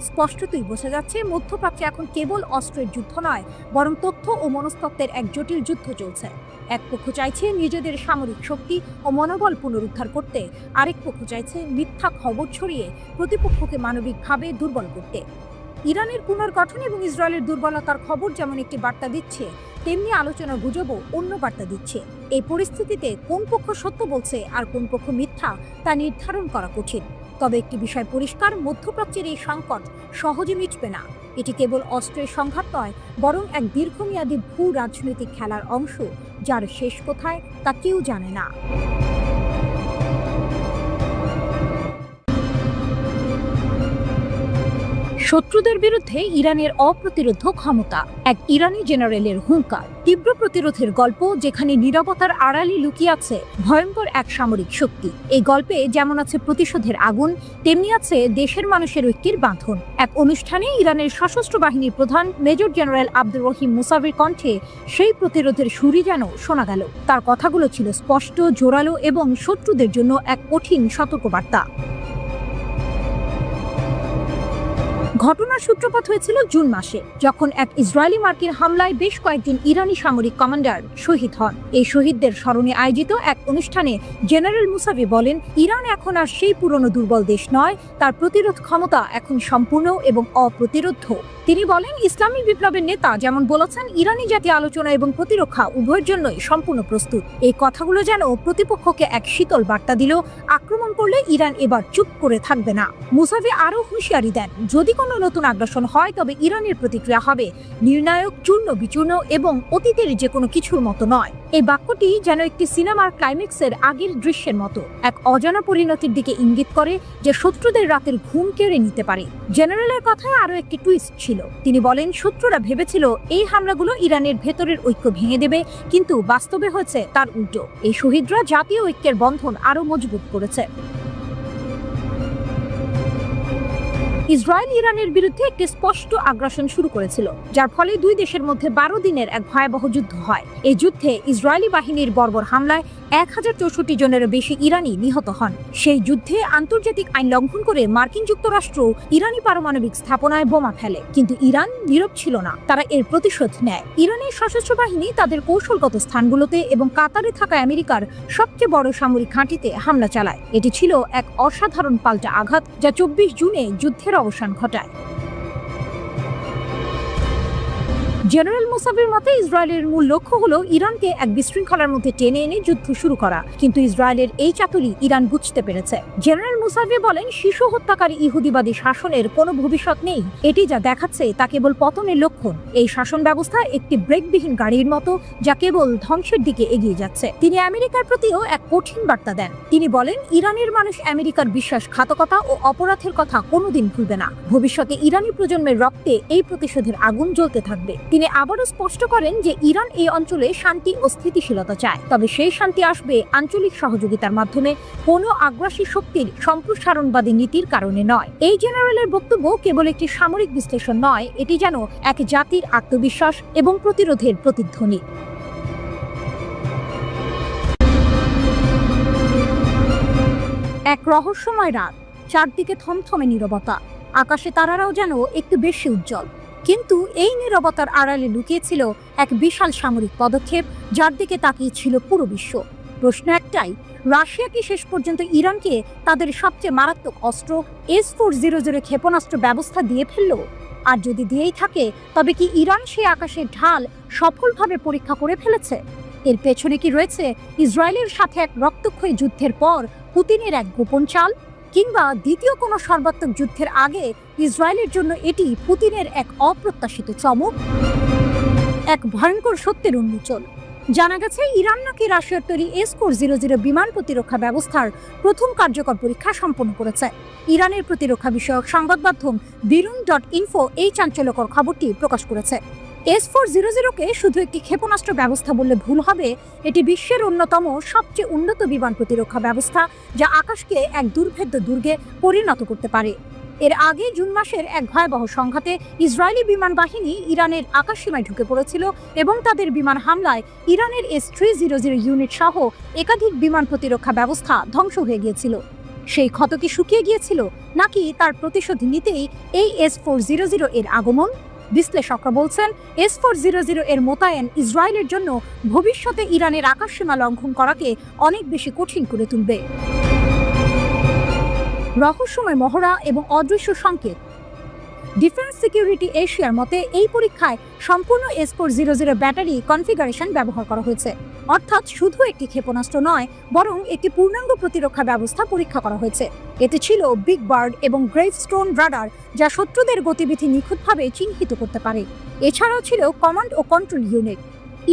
স্পষ্টতই বোঝা যাচ্ছে, মধ্যপ্রাচ্যে এখন কেবল অস্ত্রের যুদ্ধ নয়, বরং তথ্য ও মনস্তত্ত্বের এক জটিল যুদ্ধ চলছে। এক পক্ষ চাইছে নিজেদের সামরিক শক্তি ও মনোবল পুনরুদ্ধার করতে, আরেক পক্ষ চাইছে মিথ্যা খবর ছড়িয়ে প্রতিপক্ষকে মানবিকভাবে দুর্বল করতে। ইরানের পুনর্গঠন এবং ইসরায়েলের দুর্বলতার খবর যেমন একটি বার্তা দিচ্ছে, তেমনি আলোচনার গুজবও অন্য বার্তা দিচ্ছে। এই পরিস্থিতিতে কোন পক্ষ সত্য বলছে আর কোন পক্ষ মিথ্যা, তা নির্ধারণ করা কঠিন। তবে একটি বিষয় পরিষ্কার, মধ্যপ্রাচ্যের এই সংকট সহজে মিটবে না। এটি কেবল অস্ত্রের সংঘাত নয়, বরং এক দীর্ঘমেয়াদী ভূ রাজনৈতিক খেলার অংশ, যার শেষ কোথায় তা কেউ জানে না। শত্রুদের বিরুদ্ধে ইরানের অপ্রতিরোধ ক্ষমতা, এক ইরানি জেনারেলের হুঙ্কার। তীব্র প্রতিরোধের গল্প, যেখানে নীরবতার আড়ালে লুকিয়ে আছে ভয়ঙ্কর এক সামরিক শক্তি। এই গল্পে যেমন আছে প্রতিশোধের আগুন, তেমনি আছে দেশের মানুষের ঐক্যের বাঁধন। এক অনুষ্ঠানে ইরানের সশস্ত্র বাহিনীর প্রধান মেজর জেনারেল আব্দুর রহিম মুসাভির কণ্ঠে সেই প্রতিরোধের সুরই যেন শোনা গেল। তার কথাগুলো ছিল স্পষ্ট, জোরালো এবং শত্রুদের জন্য এক কঠিন সতর্কবার্তা। ঘটনার সূত্রপাত হয়েছিল জুন মাসে, যখন এক ইসরায়েলি মার্কিন হামলায় বেশ কয়েকজন ইরানি সামরিক কমান্ডার শহীদ হন। এই শহীদদের স্মরণে আয়োজিত এক অনুষ্ঠানে জেনারেল মুসাভি বলেন, ইরান এখন আর সেই পুরনো দুর্বল দেশ নয়, তার প্রতিরোধ ক্ষমতা এখন সম্পূর্ণ এবং অপ্রতিরোধ্য। তিনি বলেন, ইসলামী বিপ্লবের নেতা যেমন বলেছেন, ইরানি জাতি আলোচনা এবং প্রতিরক্ষা উভয়ের জন্যই সম্পূর্ণ প্রস্তুত। এই কথাগুলো যেন প্রতিপক্ষকে এক শীতল বার্তা দিল, আক্রমণ করলে ইরান এবার চুপ করে থাকবে না। মুসাভি আরও হুঁশিয়ারি দেন, যদি কোনো নতুন আগ্রাসন হয় তবে ইরানের প্রতিক্রিয়া হবে নির্ণায়ক, চূর্ণ বিচূর্ণ এবং অতীতের যে কোনো কিছুর মতো নয়। এই বাক্যটি যেন একটি সিনেমার ক্লাইম্যাক্সের আগের দৃশ্যের মতো, এক অজানা পরিণতির দিকে ইঙ্গিত করে, যে শত্রুদের রাতের ঘুম কেড়ে নিতে পারে। জেনারেলের কথায় আরও একটি টুইস্ট ছিল। তিনি বলেন, শত্রুরা ভেবেছিল এই হামলাগুলো ইরানের ভেতরের ঐক্য ভেঙে দেবে, কিন্তু বাস্তবে হয়েছে তার উল্টো। এই শহীদরা জাতীয় ঐক্যের বন্ধন আরও মজবুত করেছে। ইসরায়েল ইরানের বিরুদ্ধে একটি স্পষ্ট আগ্রাসন শুরু করেছিল, যার ফলে দুই দেশের মধ্যে 12 দিনের এক ভয়াবহ যুদ্ধ হয়। এই যুদ্ধে ইসরায়েলি বাহিনীর বর্বর হামলায় 1064 জনেরও বেশি ইরানি নিহত হন। সেই যুদ্ধে আন্তর্জাতিক আইন লঙ্ঘন করে মার্কিন যুক্তরাষ্ট্র ইরানি পারমাণবিক স্থাপনায় বোমা ফেলে, কিন্তু ইরান নীরব ছিল না। তারা এর প্রতিশোধ নেয়। ইরানের সশস্ত্র বাহিনী তাদের কৌশলগত স্থানগুলোতে এবং কাতারে থাকা আমেরিকার সবচেয়ে বড় সামরিক ঘাঁটিতে হামলা চালায়। এটি ছিল এক অসাধারণ পাল্টা আঘাত, যা 24 জুনে যুদ্ধের অবসান ঘটায়। জেনারেল মুসাভির মতে, ইসরায়েলের মূল লক্ষ্য হলো ইরানকে এক বিশৃঙ্খলার মধ্যে টেনে এনে যুদ্ধ শুরু করা, কিন্তু ইসরায়েলের এই চাতুরি ইরান বুঝতে পেরেছে। জেনারেল মুসাভি বলেন, শিশু হত্যাকারী ইহুদিবাদী শাসনের কোনো ভবিষ্যৎ নেই। এটি যা দেখাচ্ছে তা কেবল পতনের লক্ষণ। এই শাসন ব্যবস্থা একটি ব্রেকবিহীন গাড়ির মতো, যা কেবল ধ্বংসের দিকে এগিয়ে যাচ্ছে। তিনি আমেরিকার প্রতিও এক কঠিন বার্তা দেন। তিনি বলেন, ইরানের মানুষ আমেরিকার বিশ্বাসঘাতকতা ও অপরাধের কথা কোনোদিন ভুলবে না। ভবিষ্যতে ইরানি প্রজন্মের রক্তে এই প্রতিশোধের আগুন জ্বলতে থাকবে। তিনি আবারও স্পষ্ট করেন যে ইরান এই অঞ্চলে শান্তি ও স্থিতিশীলতা চায়, তবে সেই শান্তি আসবে আঞ্চলিক সহযোগিতার মাধ্যমে, কোনো আগ্রাসী শক্তির সম্প্রসারণবাদী নীতির কারণে নয়। এই জেনারেলের বক্তব্য কেবল একটি সামরিক বিশ্লেষণ নয়, এটি যেন এক জাতির আত্মবিশ্বাস এবং প্রতিরোধের প্রতিধ্বনি। এক রহস্যময় রাত, চারদিকে থমথমে নীরবতা। আকাশে তারারাও যেন একটু বেশি উজ্জ্বল। কিন্তু এই নীরবতার আড়ালে লুকিয়েছিল এক বিশাল সামরিক পদক্ষেপ, যার দিকে তাকিয়েছিল পুরো বিশ্ব। প্রশ্ন একটাই, রাশিয়া কি শেষ পর্যন্ত ইরানকে তাদের সবচেয়ে মারাত্মক অস্ত্র S-400 ক্ষেপণাস্ত্র ব্যবস্থা দিয়ে ফেলল? আর যদি দিয়েই থাকে, তবে কি ইরান সেই আকাশের ঢাল সফলভাবে পরীক্ষা করে ফেলেছে? এর পেছনে কি রয়েছে ইসরায়েলের সাথে এক রক্তক্ষয়ী যুদ্ধের পর পুতিনের এক গোপন চাল, কিংবা দ্বিতীয় কোনো সর্বাত্মক যুদ্ধের আগে ইসরায়েলের জন্য এটি পুতিনের এক অপ্রত্যাশিত চমক? এক ভয়ঙ্কর সত্যের উন্মোচন। জানা গেছে, ইরান নাকি রাশিয়ার তৈরি S-400 বিমান প্রতিরক্ষা ব্যবস্থার প্রথম কার্যকর পরীক্ষা সম্পন্ন করেছে। ইরানের প্রতিরক্ষা বিষয়ক সংবাদ মাধ্যম Birun.info এই চাঞ্চল্যকর খবরটি প্রকাশ করেছে। S-400-কে শুধু একটি ক্ষেপণাস্ত্র ব্যবস্থা বললে ভুল হবে। এটি বিশ্বের অন্যতম সবচেয়ে উন্নত বিমান প্রতিরক্ষা ব্যবস্থা, যা আকাশকে এক দুর্ভেদ্য দুর্গে পরিণত করতে পারে। এর আগে জুন মাসের এক ভয়াবহ সংঘাতে ইসরায়েলি বিমান বাহিনী ইরানের আকাশসীমায় ঢুকে পড়েছিল এবং তাদের বিমান হামলায় ইরানের S-300 ইউনিট সহ একাধিক বিমান প্রতিরক্ষা ব্যবস্থা ধ্বংস হয়ে গিয়েছিল। সেই ক্ষত কি শুকিয়ে গিয়েছিল, নাকি তার প্রতিশোধ নিতেই এই S-400 এর আগমন? বিশ্লেষকরা বলছেন, S-400 এর মোতায়েন ইসরায়েলের জন্য ভবিষ্যতে ইরানের আকাশসীমা লঙ্ঘন করাকে অনেক বেশি কঠিন করে তুলবে। রহস্যময় মহড়া এবং অদৃশ্য সংকেত। ডিফেন্স সিকিউরিটি এশিয়ার মতে, এই পরীক্ষায় সম্পূর্ণ S-400 ব্যাটারি কনফিগারেশন ব্যবহার করা হয়েছে। অর্থাৎ শুধু একটি ক্ষেপণাস্ত্র নয়, বরং একটি পূর্ণাঙ্গ প্রতিরক্ষা ব্যবস্থা পরীক্ষা করা হয়েছে। এতে ছিল বিগ বার্ড এবং গ্রেভস্টোন রাডার, যা শত্রুদের গতিবিধি নিখুঁতভাবে চিহ্নিত করতে পারে। এছাড়াও ছিল কমান্ড ও কন্ট্রোল ইউনিট।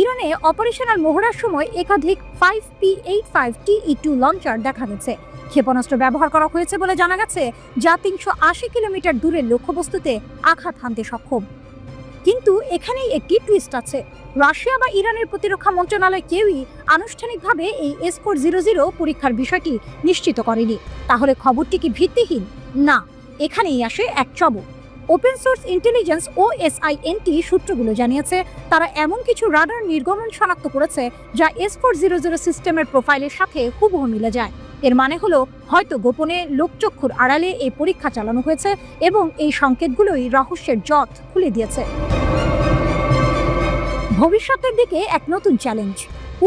ইরানে অপারেশনাল মহড়ার সময় একাধিক 5P-85 TE-2 লঞ্চার দেখা গেছে। ক্ষেপণাস্ত্র ব্যবহার করা হয়েছে বলে জানা গেছে, যা 380 কিলোমিটার দূরের লক্ষ্যবস্তুতে আঘাত হানতে সক্ষম। কিন্তু এখানেই একটি টুইস্ট আছে। রাশিয়া বা ইরানের প্রতিরক্ষা মন্ত্রণালয় কেউই আনুষ্ঠানিকভাবে এই S-400 পরীক্ষার বিষয়টি নিশ্চিত করেনি। তাহলে খবরটি কি ভিত্তিহীন? না, এখানেই আসে এক চমক। ওপেন সোর্স ইন্টেলিজেন্স OSINT সূত্রগুলো জানিয়েছে, তারা এমন কিছু রাডার নির্গমন শনাক্ত করেছে যা S-400 সিস্টেমের প্রোফাইলের সাথে হুবহু মিলে যায়। এর মানে হলো, হয়তো গোপনে লোকচক্ষুর আড়ালে এই পরীক্ষা চালানো হয়েছে এবং এই সংকেতগুলোই রহস্যের জট খুলে দিয়েছে। ভবিষ্যতের দিকে এক নতুন চ্যালেঞ্জ।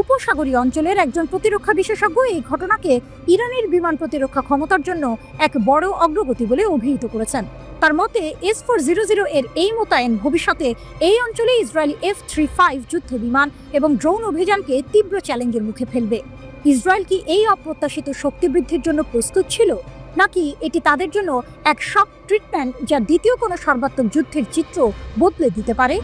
উপসাগরীয় অঞ্চলের একজন প্রতিরক্ষা বিশেষজ্ঞ এই ঘটনাকে ইরানের বিমান প্রতিরক্ষা ক্ষমতার জন্য এক বড় অগ্রগতি বলে অভিহিত করেছেন। তার মতে, S-400 এর এই মোতায়েন ভবিষ্যতে এই অঞ্চলে ইসরায়েলি F-35 যুদ্ধ বিমান এবং ড্রোন অভিযানকে তীব্র চ্যালেঞ্জের মুখে ফেলবে। ইসরায়েল কি এই অপ্রত্যাশিত শক্তি বৃদ্ধির জন্য প্রস্তুত ছিল, নাকি এটি তাদের জন্য এক শক ট্রিটমেন্ট, যা দ্বিতীয় কোনো সর্বাত্মক যুদ্ধের চিত্র বদলে দিতে পারে?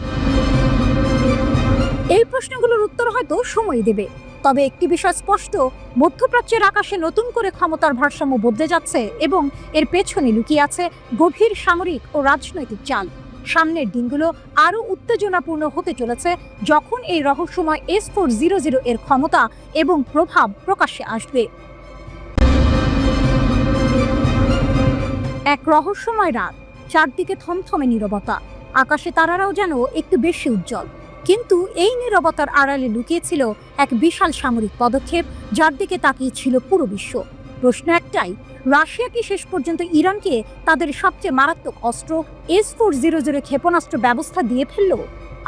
এই প্রশ্নগুলোর উত্তর হয়তো সময় দেবে। তবে একটি বিষয় স্পষ্ট, মধ্যপ্রাচ্যের আকাশে নতুন করে ক্ষমতার ভারসাম্য বদলে যাচ্ছে এবং এর পেছনে লুকিয়ে আছে গভীর সামরিক ও রাজনৈতিক চাল। সামনের দিনগুলো আরও উত্তেজনাপূর্ণ হতে চলেছে, যখন এই রহস্যময় S-400 এর ক্ষমতা এবং প্রভাব প্রকাশ্যে আসবে। এক রহস্যময় রাত, চারদিকে থমথমে নীরবতা। আকাশে তারারাও যেন একটু বেশি উজ্জ্বল। কিন্তু এই নীরবতার আড়ালে লুকিয়েছিল এক বিশাল সামরিক পদক্ষেপ, যার দিকে তাকিয়েছিল পুরো বিশ্ব। প্রশ্ন একটাই, রাশিয়া কি শেষ পর্যন্ত ইরানকে তাদের সবচেয়ে মারাত্মক অস্ত্র S-400 ক্ষেপণাস্ত্র ব্যবস্থা দিয়ে ফেলল?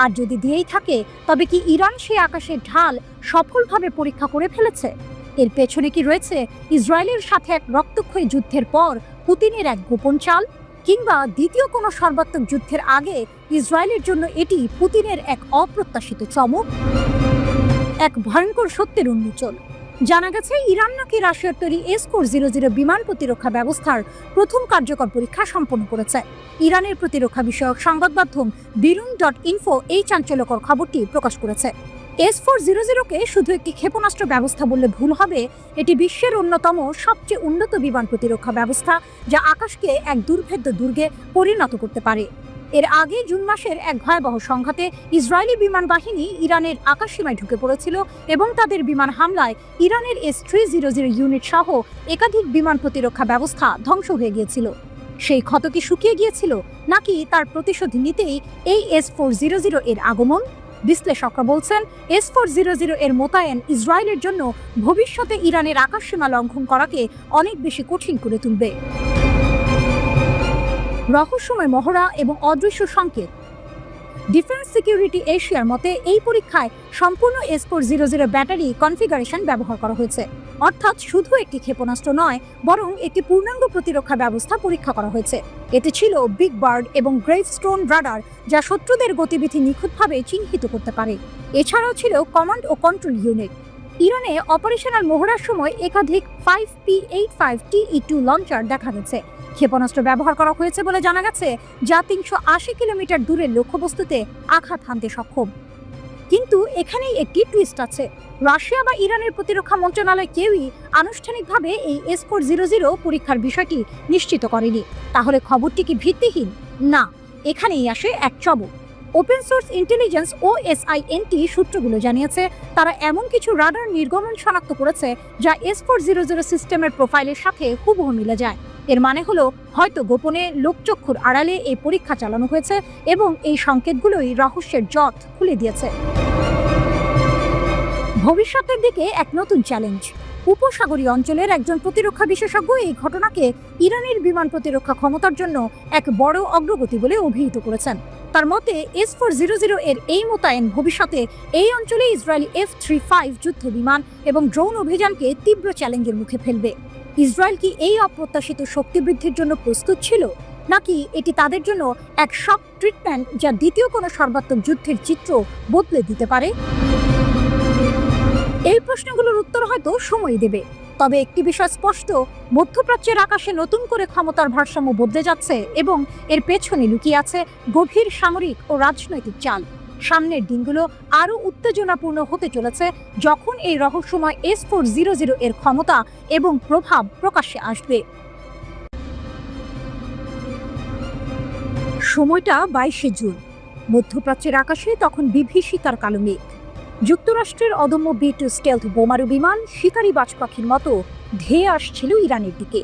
আর যদি দিয়েই থাকে, তবে কি ইরান সেই আকাশের ঢাল সফলভাবে পরীক্ষা করে ফেলেছে? এর পেছনে কি রয়েছে ইসরায়েলের সাথে এক রক্তক্ষয়ী যুদ্ধের পর পুতিনের এক গোপন চাল, কিংবা দ্বিতীয় কোনো সর্বাত্মক যুদ্ধের আগে ইসরায়েলের জন্য এটি পুতিনের এক অপ্রত্যাশিত চমক? এক ভয়ঙ্কর সত্যের উন্মোচন। জানা গেছে ইরান নাকি রাশিয়ার তৈরি S-400 বিমান প্রতিরক্ষা ব্যবস্থার প্রথম কার্যকর পরীক্ষা সম্পন্ন করেছে। ইরানের প্রতিরক্ষা বিষয়ক সংবাদ মাধ্যম birun.info এই চাঞ্চল্যকর খবরটি প্রকাশ করেছে। S-400-কে শুধু একটি ক্ষেপণাস্ত্র ব্যবস্থা বললে ভুল হবে। এটি বিশ্বের অন্যতম সবচেয়ে উন্নত বিমান প্রতিরক্ষা ব্যবস্থা, যা আকাশকে এক দুর্ভেদ্য দুর্গে পরিণত করতে পারে। এর আগে জুন মাসের এক ভয়াবহ সংঘাতে ইসরায়েলি বিমান বাহিনী ইরানের আকাশসীমায় ঢুকে পড়েছিল এবং তাদের বিমান হামলায় ইরানের S-300 ইউনিট সহ একাধিক বিমান প্রতিরক্ষা ব্যবস্থা ধ্বংস হয়ে গিয়েছিল। সেই ক্ষত কি শুকিয়ে গিয়েছিল, নাকি তার প্রতিশোধ নিতেই এই S-400 এর আগমন? বিশ্লেষকরা বলছেন, S-400 এর মোতায়েন ইসরায়েলের জন্য ভবিষ্যতে ইরানের আকাশসীমা লঙ্ঘন করাকে অনেক বেশি কঠিন করে তুলবে। রহস্যময় মহড়া এবং অদৃশ্য সংকেত। ডিফেন্স সিকিউরিটি এশিয়ার মতে এই পরীক্ষায় সম্পূর্ণ S-400 ব্যাটারি কনফিগারেশন ব্যবহার করা হয়েছে, অর্থাৎ শুধু একটি ক্ষেপণাস্ত্র নয়, বরং একটি পূর্ণাঙ্গ প্রতিরক্ষা ব্যবস্থা পরীক্ষা করা হয়েছে। এতে ছিল বিগ বার্ড এবং গ্রেভস্টোন রাডার, যা শত্রুদের গতিবিধি নিখুঁতভাবে চিহ্নিত করতে পারে। এছাড়াও ছিল কমান্ড ও কন্ট্রোল ইউনিট। ইরানে অপারেশনাল মহড়ার সময় একাধিক 5P-85 TE-2 লঞ্চার দেখা গেছে। ক্ষেপণাস্ত্র ব্যবহার করা হয়েছে বলে জানা গেছে, যা 380 কিলোমিটার দূরের লক্ষ্যবস্তুতে আঘাত হানতে সক্ষম। কিন্তু এখানেই একটি টুইস্ট আছে। রাশিয়া বা ইরানের প্রতিরক্ষা মন্ত্রণালয় কেউই আনুষ্ঠানিকভাবে এই S-400 পরীক্ষার বিষয়টি নিশ্চিত করেনি। তাহলে খবরটি কি ভিত্তিহীন? না, এখানেই আসে এক চমক। ওপেন সোর্স ইন্টেলিজেন্স OSINT সূত্রগুলো জানিয়েছে, তারা এমন কিছু রাডার নির্গমন শনাক্ত করেছে যা S-400 সিস্টেমের প্রোফাইলের সাথে হুবহু মিলে যায়। এর মানে হলো, হয়তো গোপনে লোকচক্ষুর আড়ালে এই পরীক্ষা চালানো হয়েছে এবং এই সংকেতগুলোই রহস্যের জট খুলে দিয়েছে। ভবিষ্যতের দিকে এক নতুন চ্যালেঞ্জ। উপসাগরীয় অঞ্চলের একজন প্রতিরক্ষা বিশেষজ্ঞ এই ঘটনাকে ইরানের বিমান প্রতিরক্ষা ক্ষমতার জন্য এক বড় অগ্রগতি বলে অভিহিত করেছেন। তার মতে S-400 এর এই মোতায়েন ভবিষ্যতে এই অঞ্চলে ইসরায়েলি F-35 যুদ্ধ বিমান এবং ড্রোন অভিযানকে তীব্র চ্যালেঞ্জের মুখে ফেলবে। ইসরায়েল কি এই অপ্রত্যাশিত শক্তি বৃদ্ধির জন্য প্রস্তুত ছিল, নাকি এটি তাদের জন্য এক শক ট্রিটমেন্ট, যা দ্বিতীয় কোনো সর্বাত্মক যুদ্ধের চিত্র বদলে দিতে পারে? এই প্রশ্নগুলোর উত্তর হয়তো সময় দেবে। তবে একটি বিষয় স্পষ্ট, মধ্যপ্রাচ্যের আকাশে নতুন করে ক্ষমতার ভারসাম্য বদলে যাচ্ছে এবং এর পেছনে লুকিয়ে আছে গভীর সামরিক ও রাজনৈতিক চাল। সামনের দিনগুলো আরও উত্তেজনাপূর্ণ হতে চলেছে যখন এই রহস্যময় S-400 এর ক্ষমতা এবং প্রভাব প্রকাশ্যে আসবে। সময়টা 22শে জুন। মধ্যপ্রাচ্যের আকাশে তখন বিভীষিকার কালো মেঘ। যুক্তরাষ্ট্রের অদম্য B-2 স্টেলথ বোমারু বিমান শিকারী বাজ পাখির মতো ধেয়ে আসছিল ইরানের দিকে।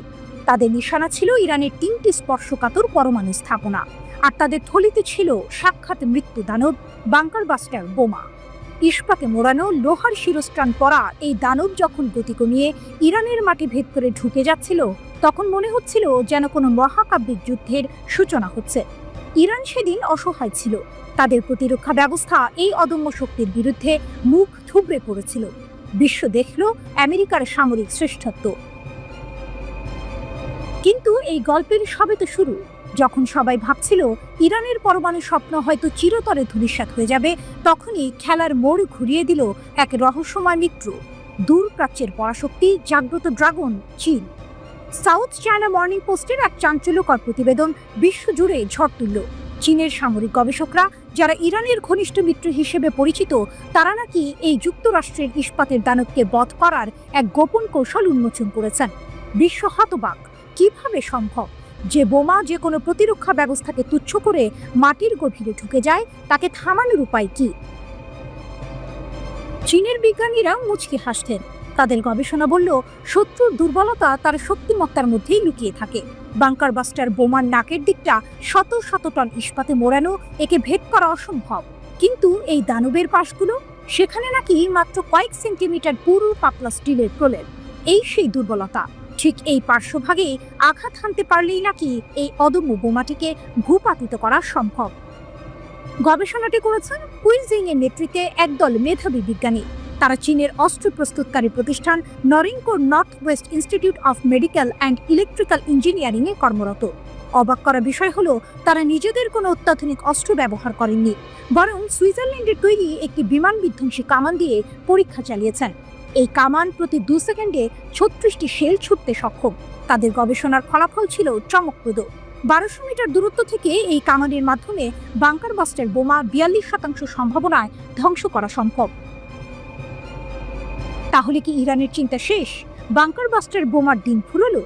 তাদের নিশানা ছিল ইরানের 3টি স্পর্শকাতর পরমাণু স্থাপনা, আর তাদের থলিতে ছিল সাক্ষাৎ মৃত্যু দানব বাংকার বাস্টার বোমা। ইস্পাতে মোড়ানো লোহার শিরস্ত্রাণ পরা এই দানব যখন গতি কমিয়ে ইরানের মাটি ভেদ করে ঢুকে যাচ্ছিল, তখন মনে হচ্ছিল যেন কোনো মহাকাব্যিক যুদ্ধের সূচনা হচ্ছে। ইরান সেদিন অসহায় ছিল। তাদের প্রতিরক্ষা ব্যবস্থা এই অদম্য শক্তির বিরুদ্ধে মুখ থুবড়ে পড়েছিল। বিশ্ব দেখল আমেরিকার সামরিক শ্রেষ্ঠত্ব। কিন্তু এই গল্পের সবে তো শুরু। যখন সবাই ভাবছিল ইরানের পরমাণু স্বপ্ন হয়তো চিরতরে ধূলিসাৎ হয়ে যাবে, তখনই খেলার মোড় ঘুরিয়ে দিল এক রহস্যময় মিত্র, দূর প্রাচ্যের পরাশক্তি, জাগ্রত ড্রাগন চীন। সাউথ চায়না মর্নিং পোস্টের এক চাঞ্চল্যকর প্রতিবেদন বিশ্বজুড়ে ঝড় তুলল। চীনের সামরিক গবেষকরা, যারা ইরানের ঘনিষ্ঠ মিত্র হিসেবে পরিচিত, তারা নাকি এই যুক্তরাষ্ট্রের ইস্পাতের দানবকে বধ করার এক গোপন কৌশল উন্মোচন করেছেন। বিশ্ব হতবাক। কিভাবে সম্ভব যে বোমা যে কোনো প্রতিরক্ষা ব্যবস্থাকে তুচ্ছ করে মাটির গভীরে ঢুকে যায়? তাকে থামানোর উপায় কি? চীনের বিজ্ঞানীরা মুচকি হাসতেন। তাদের গবেষণা বলল, শত্রুর দুর্বলতা তার শক্তিমত্তার মধ্যেই লুকিয়ে থাকে। বাংকার বাস্টার বোমার নাকের দিকটা শত শত টন ইস্পাতে মোড়ানো, একে ভেদ করা অসম্ভব। কিন্তু এই দানবের পাশগুলো, সেখানে নাকি মাত্র কয়েক সেন্টিমিটার পুরু পাতলা স্টিলের প্রলেপ। এই সেই দুর্বলতা। ঠিক এই পার্শ্বভাগে আঘাত হানতে পারলেই নাকি এই অদম্য বোমাটিকে ভূপাতিত করা সম্ভব। গবেষণাটি করেছেন কুইজিং এর নেতৃত্বে একদল মেধাবী বিজ্ঞানী। তারা চীনের অস্ত্র প্রস্তুতকারী প্রতিষ্ঠান নরিংকোর north west institute of medical and electrical engineering এ কর্মরত। অবাক করা বিষয় হলো, তারা নিজেদের কোনো অত্যাধুনিক অস্ত্র ব্যবহার করেননি, বরং সুইজারল্যান্ডের তৈরি একটি বিমান বিধ্বংসী কামান দিয়ে পরীক্ষা চালিয়েছেন। এই কামান প্রতি 2 সেকেন্ডে 36টি শেল ছুটতে সক্ষম। তাদের গবেষণার ফলাফল ছিল চমকপ্রদ। 1200 মিটার দূরত্ব থেকে এই কামানের মাধ্যমে বাংকার বাস্টার বোমা 42% সম্ভাবনায় ধ্বংস করা সম্ভব। তাহলে কি ইরানের চিন্তা শেষ? বাংকার বাস্টার বোমার দিন ফুরলো?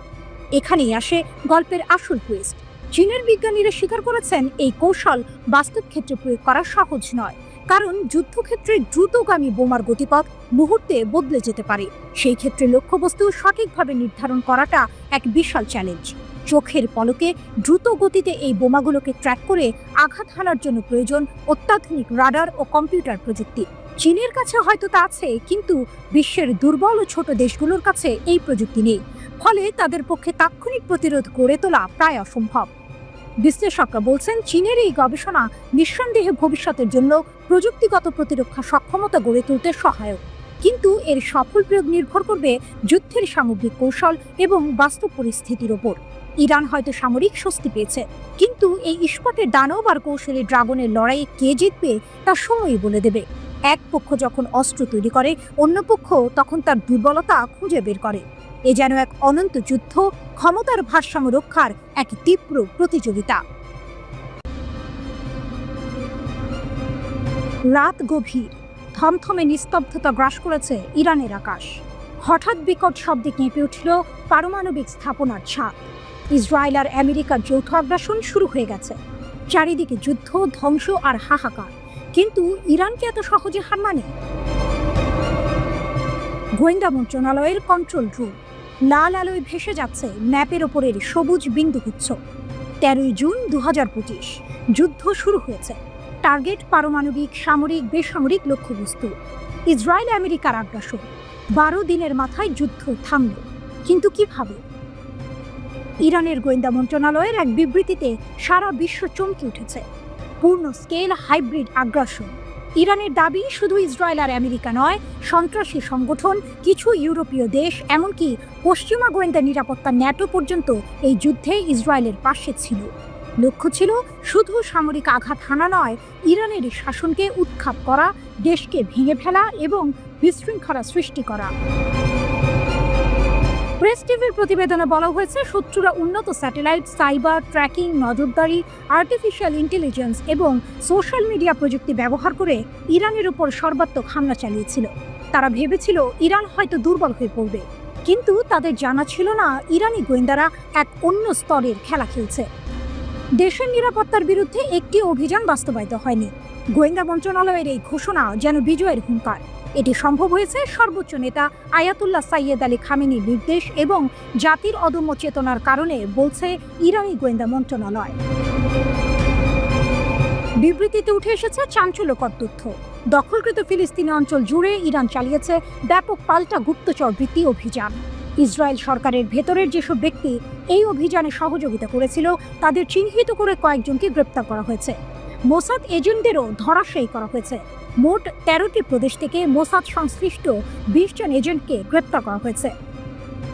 এখানেই আসে গল্পের আসল টুইস্ট। চীনের বিজ্ঞানীরা স্বীকার করেছেন এই কৌশল বাস্তব ক্ষেত্রে প্রয়োগ করা সহজ নয়, কারণ যুদ্ধক্ষেত্রে দ্রুতগামী বোমার গতিপথ মুহূর্তে বদলে যেতে পারে। সেই ক্ষেত্রে লক্ষ্যবস্তু সঠিকভাবে নির্ধারণ করাটা এক বিশাল চ্যালেঞ্জ। চোখের পলকে দ্রুত গতিতে এই বোমাগুলোকে ট্র্যাক করে আঘাত হানার জন্য প্রয়োজন অত্যাধুনিক রাডার ও কম্পিউটার প্রযুক্তি। চীনের কাছে হয়তো তা আছে, কিন্তু বিশ্বের দুর্বল ও ছোট দেশগুলোর কাছে এই প্রযুক্তি নেই। ফলে তাদের পক্ষে তাৎক্ষণিক প্রতিরোধ গড়ে তোলা প্রায় অসম্ভব। বিশ্লেষকরা বলছেন, চীনের এই গবেষণা নিঃসন্দেহে ভবিষ্যতের জন্য প্রযুক্তিগত প্রতিরক্ষা সক্ষমতা গড়ে তুলতে সহায়ক, কিন্তু এর সফল প্রয়োগ নির্ভর করবে যুদ্ধের সামগ্রিক কৌশল এবং বাস্তব পরিস্থিতির ওপর। ইরান হয়তো সামরিক স্বস্তি পেয়েছে, কিন্তু এই ইস্পাতের দানব আর কৌশলী ড্রাগনের লড়াইয়ে কে জিতবে তা সময়ই বলে দেবে। এক পক্ষ যখন অস্ত্র তৈরি করে, অন্য পক্ষ তখন তার দুর্বলতা খুঁজে বের করে। এ যেন এক অনন্ত যুদ্ধ, ক্ষমতার ভারসাম্য রক্ষার এক তীব্র প্রতিযোগিতা। রাত গভীর, থমথমে নিস্তব্ধতা গ্রাস করেছে ইরানের আকাশ। হঠাৎ বিকট শব্দে কেঁপে উঠল পারমাণবিক স্থাপনার ছাদ। ইসরায়েল আর আমেরিকার যৌথ আগ্রাসন শুরু হয়ে গেছে। চারিদিকে যুদ্ধ, ধ্বংস আর হাহাকার। কিন্তু ইরানকে এত সহজে হার মানে? গোয়েন্দা মন্ত্রণালয়ের কন্ট্রোল রুম। লাল আলোয় ভেসে যাচ্ছে ম্যাপের ওপরের সবুজ বিন্দুগুচ্ছ। 13 জুন 2025 যুদ্ধ শুরু হয়েছে। টার্গেট পারমাণবিক, সামরিক, বেসামরিক লক্ষ্যবস্তু। ইসরায়েল আমেরিকার আগ্রাসন। 12 দিনের মাথায় যুদ্ধ থামল, কিন্তু কিভাবে? ইরানের গোয়েন্দা মন্ত্রণালয়ের এক বিবৃতিতে সারা বিশ্ব চমকে উঠেছে। পূর্ণ স্কেল হাইব্রিড আগ্রাসন। ইরানের দাবি, শুধু ইসরায়েল আর আমেরিকা নয়, সন্ত্রাসী সংগঠন, কিছু ইউরোপীয় দেশ, এমনকি পশ্চিমা গোয়েন্দা নিরাপত্তা ন্যাটো পর্যন্ত এই যুদ্ধে ইসরায়েলের পাশে ছিল। লক্ষ্য ছিল শুধু সামরিক আঘাত হানা নয়, ইরানের শাসনকে উৎখাত করা, দেশকে ভেঙে ফেলা এবং বিশৃঙ্খলা সৃষ্টি করা। প্রেস টিভির প্রতিবেদনে বলা হয়েছে, শত্রুরা উন্নত স্যাটেলাইট, সাইবার ট্র্যাকিং, নজরদারি, আর্টিফিশিয়াল ইন্টেলিজেন্স এবং সোশ্যাল মিডিয়া প্রযুক্তি ব্যবহার করে ইরানের উপর সর্বাত্মক হামলা চালিয়েছিল। তারা ভেবেছিল ইরান হয়তো দুর্বল হয়ে পড়বে, কিন্তু তাদের জানা ছিল না ইরানি গোয়েন্দারা এক অন্য স্তরের খেলা খেলছে। দেশের নিরাপত্তার বিরুদ্ধে একটি অভিযান বাস্তবায়িত হয়নি। গোয়েন্দা মন্ত্রণালয়ের এই ঘোষণা যেন বিজয়ের হুঙ্কার। এটি সম্ভব হয়েছে সর্বোচ্চ নেতা আয়াতুল্লাহ সাইয়েদ আলী খামেনির নির্দেশ এবং জাতির অদম্য চেতনার কারণে, বলছে ইরানি গোয়েন্দা মন্ত্রণালয়। বিবৃতিতে উঠে এসেছে চাঞ্চল্যকর তথ্য। দখলকৃত ফিলিস্তিনি অঞ্চল জুড়ে ইরান চালিয়েছে ব্যাপক পাল্টা গুপ্তচর বৃত্তি অভিযান। ইসরায়েল সরকারের ভেতরের যেসব ব্যক্তি এই অভিযানে সহযোগিতা করেছিল, তাদের চিহ্নিত করে কয়েকজনকে গ্রেপ্তার করা হয়েছে। মোসাদ এজেন্টদেরও ধরাশায়ী করা হয়েছে। মোট 13টি প্রদেশ থেকে মোসাদ সংশ্লিষ্ট 20 জন এজেন্টকে গ্রেপ্তার করা হয়েছে।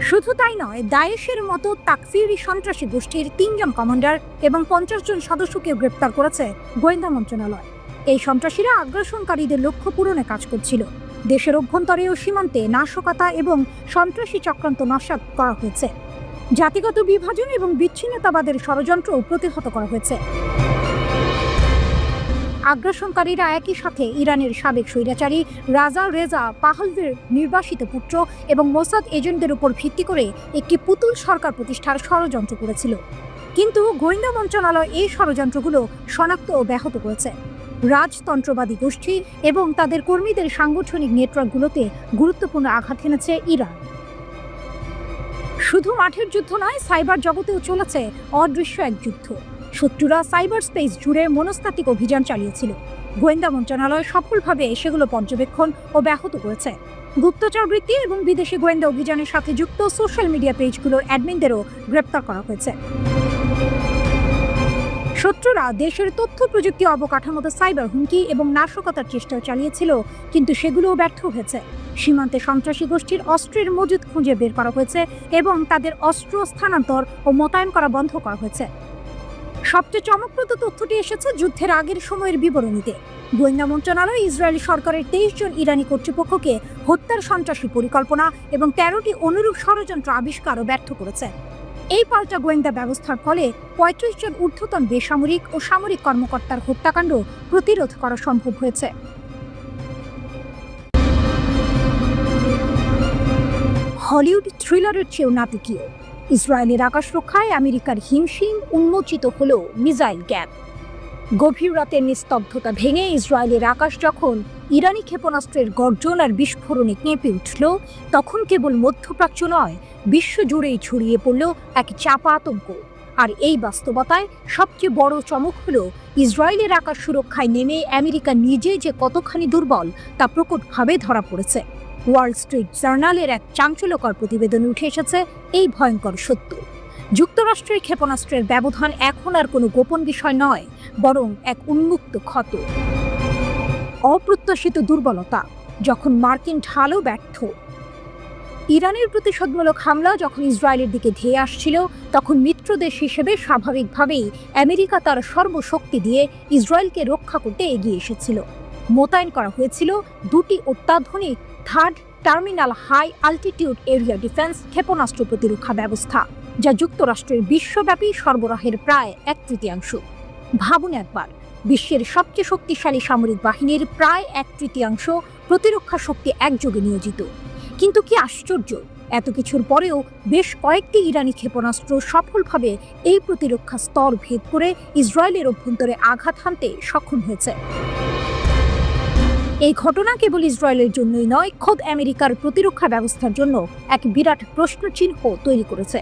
শুধু তাই নয়, দায়েশের মতো তাকফিরি সন্ত্রাসী গোষ্ঠীর 3 জন কমান্ডার এবং 50 জন সদস্যকে গ্রেপ্তার করেছে গোয়েন্দা মন্ত্রণালয়। এই সন্ত্রাসীরা আগ্রাসনকারীদের লক্ষ্য পূরণে কাজ করছিল। দেশের অভ্যন্তরে ও সীমান্তে নাশকতা এবং সন্ত্রাসী চক্রান্ত নস্যাৎ করা হয়েছে। জাতিগত বিভাজন এবং বিচ্ছিন্নতাবাদের ষড়যন্ত্র প্রতিহত করা হয়েছে। আগ্রাসনকারীরা একই সাথে ইরানের সাবেক স্বৈরাচারী রাজা রেজা পাহলভির নির্বাসিত পুত্র এবং মোসাদ এজেন্টদের উপর ভিত্তি করে একটি পুতুল সরকার প্রতিষ্ঠার ষড়যন্ত্র করেছিল। কিন্তু গোয়েন্দা মন্ত্রণালয় এই ষড়যন্ত্রগুলো শনাক্ত ও ব্যাহত করেছে। রাজতন্ত্রবাদী গোষ্ঠী এবং তাদের কর্মীদের সাংগঠনিক নেটওয়ার্কগুলোতে গুরুত্বপূর্ণ আঘাত এনেছে ইরান। শুধু মাঠের যুদ্ধ নয়, সাইবার জগতেও চলেছে অদৃশ্য এক যুদ্ধ। শত্রুরা সাইবার স্পেস জুড়ে মনস্তাত্ত্বিক অভিযান চালিয়েছিল। গোয়েন্দা মন্ত্রণালয় সফলভাবে সেগুলো পর্যবেক্ষণ ও ব্যাহত করেছে। গুপ্তচর বৃত্তি এবং বিদেশি গোয়েন্দা অভিযানের সাথে যুক্ত সোশ্যাল মিডিয়া পেজগুলোর অ্যাডমিনদেরও গ্রেপ্তার করা হয়েছে। শত্রুরা দেশের তথ্য প্রযুক্তি অবকাঠামোতে সাইবার হুমকি এবং নাশকতার চেষ্টা চালিয়েছিল, কিন্তু সেগুলোও ব্যর্থ হয়েছে। সীমান্তে সন্ত্রাসী গোষ্ঠীর অস্ত্রের মজুদ খুঁজে বের করা হয়েছে এবং তাদের অস্ত্র স্থানান্তর ও মোতায়েন করা বন্ধ করা হয়েছে। সবচেয়ে চমকপ্রদ তথ্যটি এসেছে যুদ্ধের আগের সময়ের বিবরণীতে। গোয়েন্দা মন্ত্রণালয় ইসরায়েলি সরকারের 23 জন ইরানি কর্তৃপক্ষকে হত্যার সন্ত্রাসী পরিকল্পনা এবং 13টি অনুরূপ ষড়যন্ত্র আবিষ্কারও ব্যর্থ করেছে। এই পাল্টা গোয়েন্দা ব্যবস্থার ফলে 35 জন ঊর্ধ্বতন বেসামরিক ও সামরিক কর্মকর্তার হত্যাকাণ্ড প্রতিরোধ করা সম্ভব হয়েছে। হলিউড থ্রিলারের চেয়েও নাটকীয়। ইসরায়েলের আকাশ রক্ষায় আমেরিকার হিমশিম উন্মোচিত হল মিসাইল গ্যাপ। গভীর রাতের নিস্তব্ধতা ভেঙে ইসরায়েলের আকাশ যখন ইরানি ক্ষেপণাস্ত্রের গর্জন আর বিস্ফোরণে কেঁপে উঠল, তখন কেবল মধ্যপ্রাচ্য নয়, বিশ্বজুড়েই ছড়িয়ে পড়ল এক চাপা আতঙ্ক। আর এই বাস্তবতায় সবচেয়ে বড় চমক হলো ইসরায়েলের আকাশ সুরক্ষায় নেমে আমেরিকা নিজে যে কতখানি দুর্বল তা প্রকটভাবে ধরা পড়েছে। ওয়াল স্ট্রিট জার্নালের এক চাঞ্চল্যকর প্রতিবেদনে উঠে এসেছে এই ভয়ঙ্কর সত্য। যুক্তরাষ্ট্রের ক্ষেপণাস্ত্রের ব্যবধান এখন আর কোনো গোপন বিষয় নয়, বরং এক উন্মুক্ত ক্ষত। অপ্রত্যাশিত দুর্বলতা যখন মার্কিন ঢালও ব্যর্থ। ইরানের প্রতিশোধমূলক হামলা যখন ইসরায়েলের দিকে ধেয়ে আসছিল, তখন মিত্রদেশ হিসেবে স্বাভাবিকভাবেই আমেরিকা তার সর্বশক্তি দিয়ে ইসরায়েলকে রক্ষা করতে এগিয়ে এসেছিল। মোতায়েন করা হয়েছিল 2টি অত্যাধুনিক third terminal high altitude area defence ক্ষেপণাস্ত্র প্রতিরক্ষা ব্যবস্থা, যা যুক্তরাষ্ট্রের বিশ্বব্যাপী সরবরাহের প্রায় 1/3। ভাবুন একবার, বিশ্বের সবচেয়ে শক্তিশালী সামরিক বাহিনীর প্রায় 1/3 প্রতিরক্ষা শক্তি একযোগে নিয়োজিত। কিন্তু কি আশ্চর্য, এত কিছুর পরেও বেশ কয়েকটি ইরানি ক্ষেপণাস্ত্র সফলভাবে এই প্রতিরক্ষা স্তর ভেদ করে ইসরায়েলের অভ্যন্তরে আঘাত হানতে সক্ষম হয়েছে। এই ঘটনা কেবল ইসরায়েলের জন্যই নয়, খোদ আমেরিকার প্রতিরক্ষা ব্যবস্থার জন্য এক বিরাট প্রশ্নচিহ্ন তৈরি করেছে।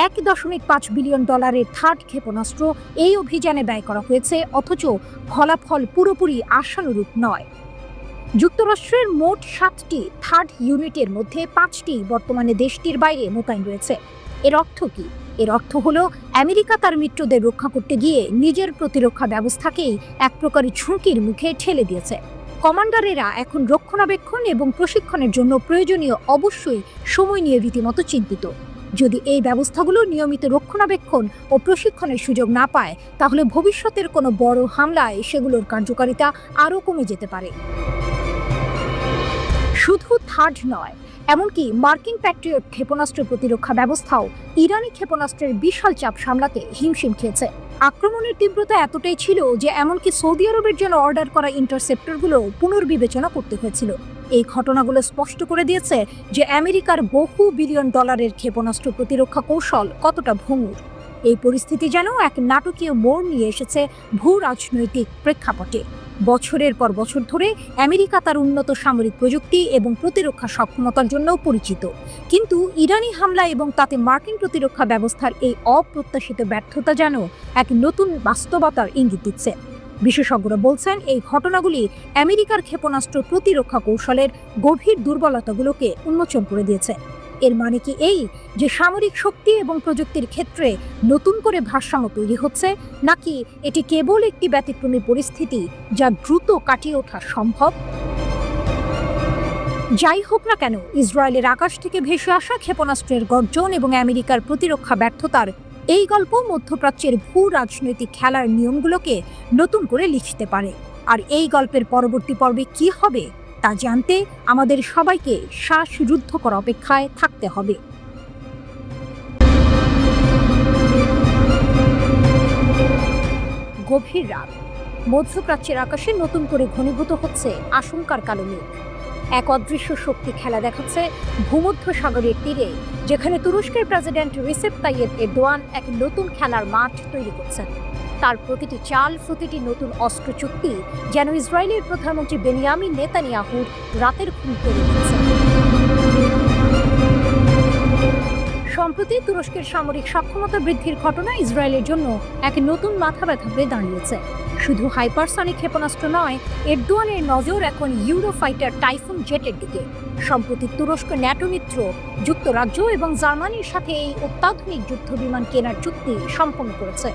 $1.5 বিলিয়ন থার্ড ক্ষেপণাস্ত্র এই অভিযানে ব্যয় করা হয়েছে, অথচ ফলাফল পুরোপুরি আশানুরূপ নয়। যুক্তরাষ্ট্রের মোট 7টি থার্ড ইউনিটের মধ্যে 5টি বর্তমানে দেশটির বাইরে মোতায়েন রয়েছে। এর অর্থ কি? এর অর্থ হলো আমেরিকা তার মিত্রদের রক্ষা করতে গিয়ে নিজের প্রতিরক্ষা ব্যবস্থাকেই এক প্রকারের ঝুঁকির মুখে ঠেলে দিয়েছে। কমান্ডারেরা এখন রক্ষণাবেক্ষণ এবং প্রশিক্ষণের জন্য প্রয়োজনীয় অবশ্যই সময় নিয়ে রীতিমতো চিন্তিত। যদি এই ব্যবস্থাগুলো নিয়মিত রক্ষণাবেক্ষণ ও প্রশিক্ষণের সুযোগ না পায়, তাহলে ভবিষ্যতের কোনো বড় হামলায় সেগুলোর কার্যকারিতা আরও কমে যেতে পারে। শুধু থার্ড নয়, এমনকি মার্কিন প্যাট্রিয়ট ক্ষেপণাস্ত্র প্রতিরক্ষা ব্যবস্থাও ইরানি ক্ষেপণাস্ত্রের বিশাল চাপ সামলাতে হিমশিম খেয়েছে। আক্রমণের তীব্রতা এতটাই ছিল যে এমনকি সৌদি আরবের জন্য অর্ডার করা ইন্টারসেপ্টরগুলো পুনর্বিবেচনা করতে হয়েছিল। এই ঘটনাগুলো স্পষ্ট করে দিয়েছে যে আমেরিকার বহু বিলিয়ন ডলারের ক্ষেপণাস্ত্র প্রতিরক্ষা কৌশল কতটা ভঙ্গুর। এই পরিস্থিতি যেন এক নাটকীয় মোড় নিয়ে এসেছে ভূ রাজনৈতিক প্রেক্ষাপটে। বছরের পর বছর ধরে আমেরিকা তার উন্নত সামরিক প্রযুক্তি এবং প্রতিরক্ষা সক্ষমতার জন্য পরিচিত, কিন্তু ইরানি হামলা এবং তাতে মার্কিন প্রতিরক্ষা ব্যবস্থার এই অপ্রত্যাশিত ব্যর্থতা যেন এক নতুন বাস্তবতার ইঙ্গিত দিচ্ছে। বিশেষজ্ঞরা বলছেন, এই ঘটনাগুলি আমেরিকার ক্ষেপণাস্ত্র প্রতিরক্ষা কৌশলের গভীর দুর্বলতাগুলোকে উন্মোচন করে দিয়েছে। এর মানে কি এই যে সামরিক শক্তি এবং প্রযুক্তির ক্ষেত্রে নতুন করে ভারসাম্য তৈরি হচ্ছে, নাকি এটি কেবল একটি ব্যতিক্রমী পরিস্থিতি যা দ্রুত কাটিয়ে ওঠা সম্ভব? যাই হোক না কেন, ইসরায়েলের আকাশ থেকে ভেসে আসা ক্ষেপণাস্ত্রের গর্জন এবং আমেরিকার প্রতিরক্ষা ব্যর্থতার এই গল্প মধ্যপ্রাচ্যের ভূ রাজনৈতিক খেলার নিয়মগুলোকে নতুন করে লিখতে পারে। আর এই গল্পের পরবর্তী পর্বে কি হবে তা জানতে আমাদের সবাইকে শ্বাসরুদ্ধ করা অপেক্ষায় থাকতে হবে। গভীর রাত, মধ্যপ্রাচ্যের আকাশে নতুন করে ঘনীভূত হচ্ছে আশঙ্কার কালো মেঘ। এক অদৃশ্য শক্তি খেলা দেখাচ্ছে ভূমধ্য সাগরের তীরে, যেখানে তুরস্কের প্রেসিডেন্ট রিসেপ তাইয়েপ এরদোয়ান এক নতুন খেলার মাঠ তৈরি করছেন। তার প্রতিটি চাল, প্রতিটি নতুন অস্ত্র চুক্তি যেন ইসরায়েলের প্রধানমন্ত্রী বেনিয়ামিন নেতানিয়াহুর রাতের ঘুম কেড়ে নিচ্ছে। সম্প্রতি তুরস্কের সামরিক সক্ষমতা বৃদ্ধির ঘটনা ইসরায়েলের জন্য এক নতুন মাথা ব্যথা হয়ে দাঁড়িয়েছে। শুধু হাইপারসনিক ক্ষেপণাস্ত্র নয়, এরদোয়ানের নজর এখন ইউরোফাইটার টাইফুন জেটের দিকে। সম্প্রতি তুরস্ক ন্যাটো মিত্র যুক্তরাজ্য এবং জার্মানির সাথে এই অত্যাধুনিক যুদ্ধ বিমান কেনার চুক্তি সম্পন্ন করেছে।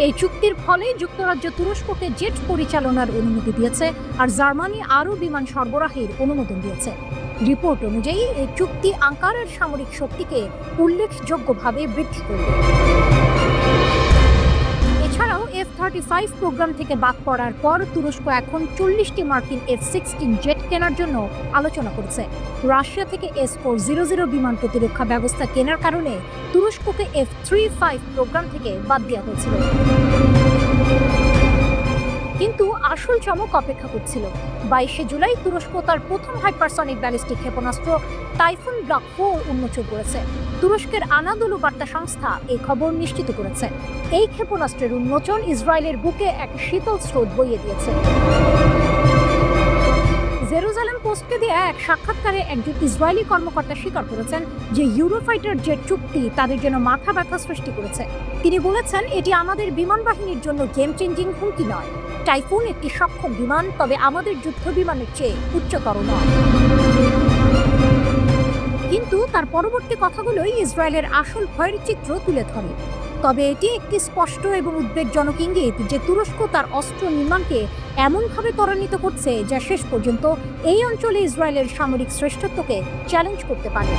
এই চুক্তির ফলে যুক্তরাজ্য তুরস্ককে জেট পরিচালনার অনুমতি দিয়েছে, আর জার্মানি আরও বিমান সরবরাহের অনুমোদন দিয়েছে। রিপোর্ট অনুযায়ী এই চুক্তি আঙ্কারার সামরিক শক্তিকে উল্লেখযোগ্যভাবে বৃদ্ধি করবে। এছাড়াও F-35 প্রোগ্রাম থেকে বাদ পড়ার পর তুরস্ক এখন 40টি মার্কিন F-16 জেট কেনার জন্য আলোচনা করছে। রাশিয়া থেকে S-400 বিমান প্রতিরক্ষা ব্যবস্থা কেনার কারণে তুরস্ককে F-35 প্রোগ্রাম থেকে বাদ দেওয়া হয়েছিল। কিন্তু আসল চমক অপেক্ষা করছিল। 22শে জুলাই তুরস্ক তার প্রথম হাইপারসনিক ব্যালিস্টিক ক্ষেপণাস্ত্র টাইফুন ব্লক 4 উন্মোচন করেছে। তুরস্কের আনাদোলু বার্তা সংস্থা এই খবর নিশ্চিত করেছে। এই ক্ষেপণাস্ত্রের উন্মোচন ইসরায়েলের বুকে এক শীতল স্রোত বইয়ে দিয়েছে। জেরুজালেম পোস্টকে দেয়া এক সাক্ষাৎকারে একজন ইসরায়েলি কর্মকর্তা স্বীকার করেছেন যে ইউরোফাইটার জেট চুক্তি তাদের জন্য মাথা ব্যথা সৃষ্টি করেছে। তিনি বলেছেন, এটি আমাদের বিমান বাহিনীর জন্য গেম চেঞ্জিং হুমকি নয়। টাইফুন একটি সক্ষম বিমান, তবে আমাদের যুদ্ধ বিমানের চেয়ে উচ্চতর নয়। কিন্তু তার পরবর্তী কথাগুলোই ইসরায়েলের আসল ভয়ের চিত্র তুলে ধরে। তবে এটি একটি স্পষ্ট এবং উদ্বেগজনক ইঙ্গিত যে তুরস্ক তার অস্ত্র নির্মাণকে এমনভাবে ত্বরান্বিত করছে যা শেষ পর্যন্ত এই অঞ্চলে ইসরায়েলের সামরিক শ্রেষ্ঠত্বকে চ্যালেঞ্জ করতে পারে।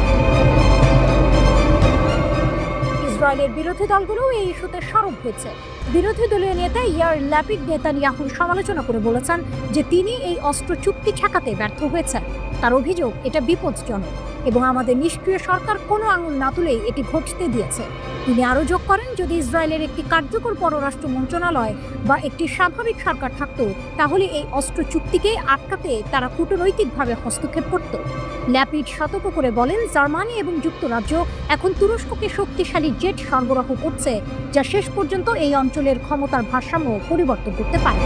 ইসরায়েলের বিরোধী দলগুলো এই ইস্যুতে সরব হয়েছে। বিরোধী দলীয় নেতা ইয়ার ল্যাপিড নেতানিয়াহুর সমালোচনা করে বলেছেন যে তিনি এই অস্ত্র চুক্তি ঠেকাতে ব্যর্থ হয়েছেন। তার অভিযোগ, এটা বিপজ্জনক এবং আমাদের নিষ্ক্রিয় সরকার কোনো আঙুল না তুলেই এটি ঘটতে দিয়েছে। তিনি আরও যোগ করেন, যদি ইসরায়েলের একটি কার্যকর পররাষ্ট্র মন্ত্রণালয় বা একটি স্বাভাবিক সরকার থাকত, তাহলে এই অস্ত্র চুক্তিকে আটকাতে তারা কূটনৈতিকভাবে হস্তক্ষেপ করত। ল্যাপিড সতর্ক করে বলেন, জার্মানি এবং যুক্তরাজ্য এখন তুরস্ককে শক্তিশালী জেট সরবরাহ করছে, যা শেষ পর্যন্ত এই অঞ্চলের ক্ষমতার ভারসাম্য পরিবর্তন করতে পারে।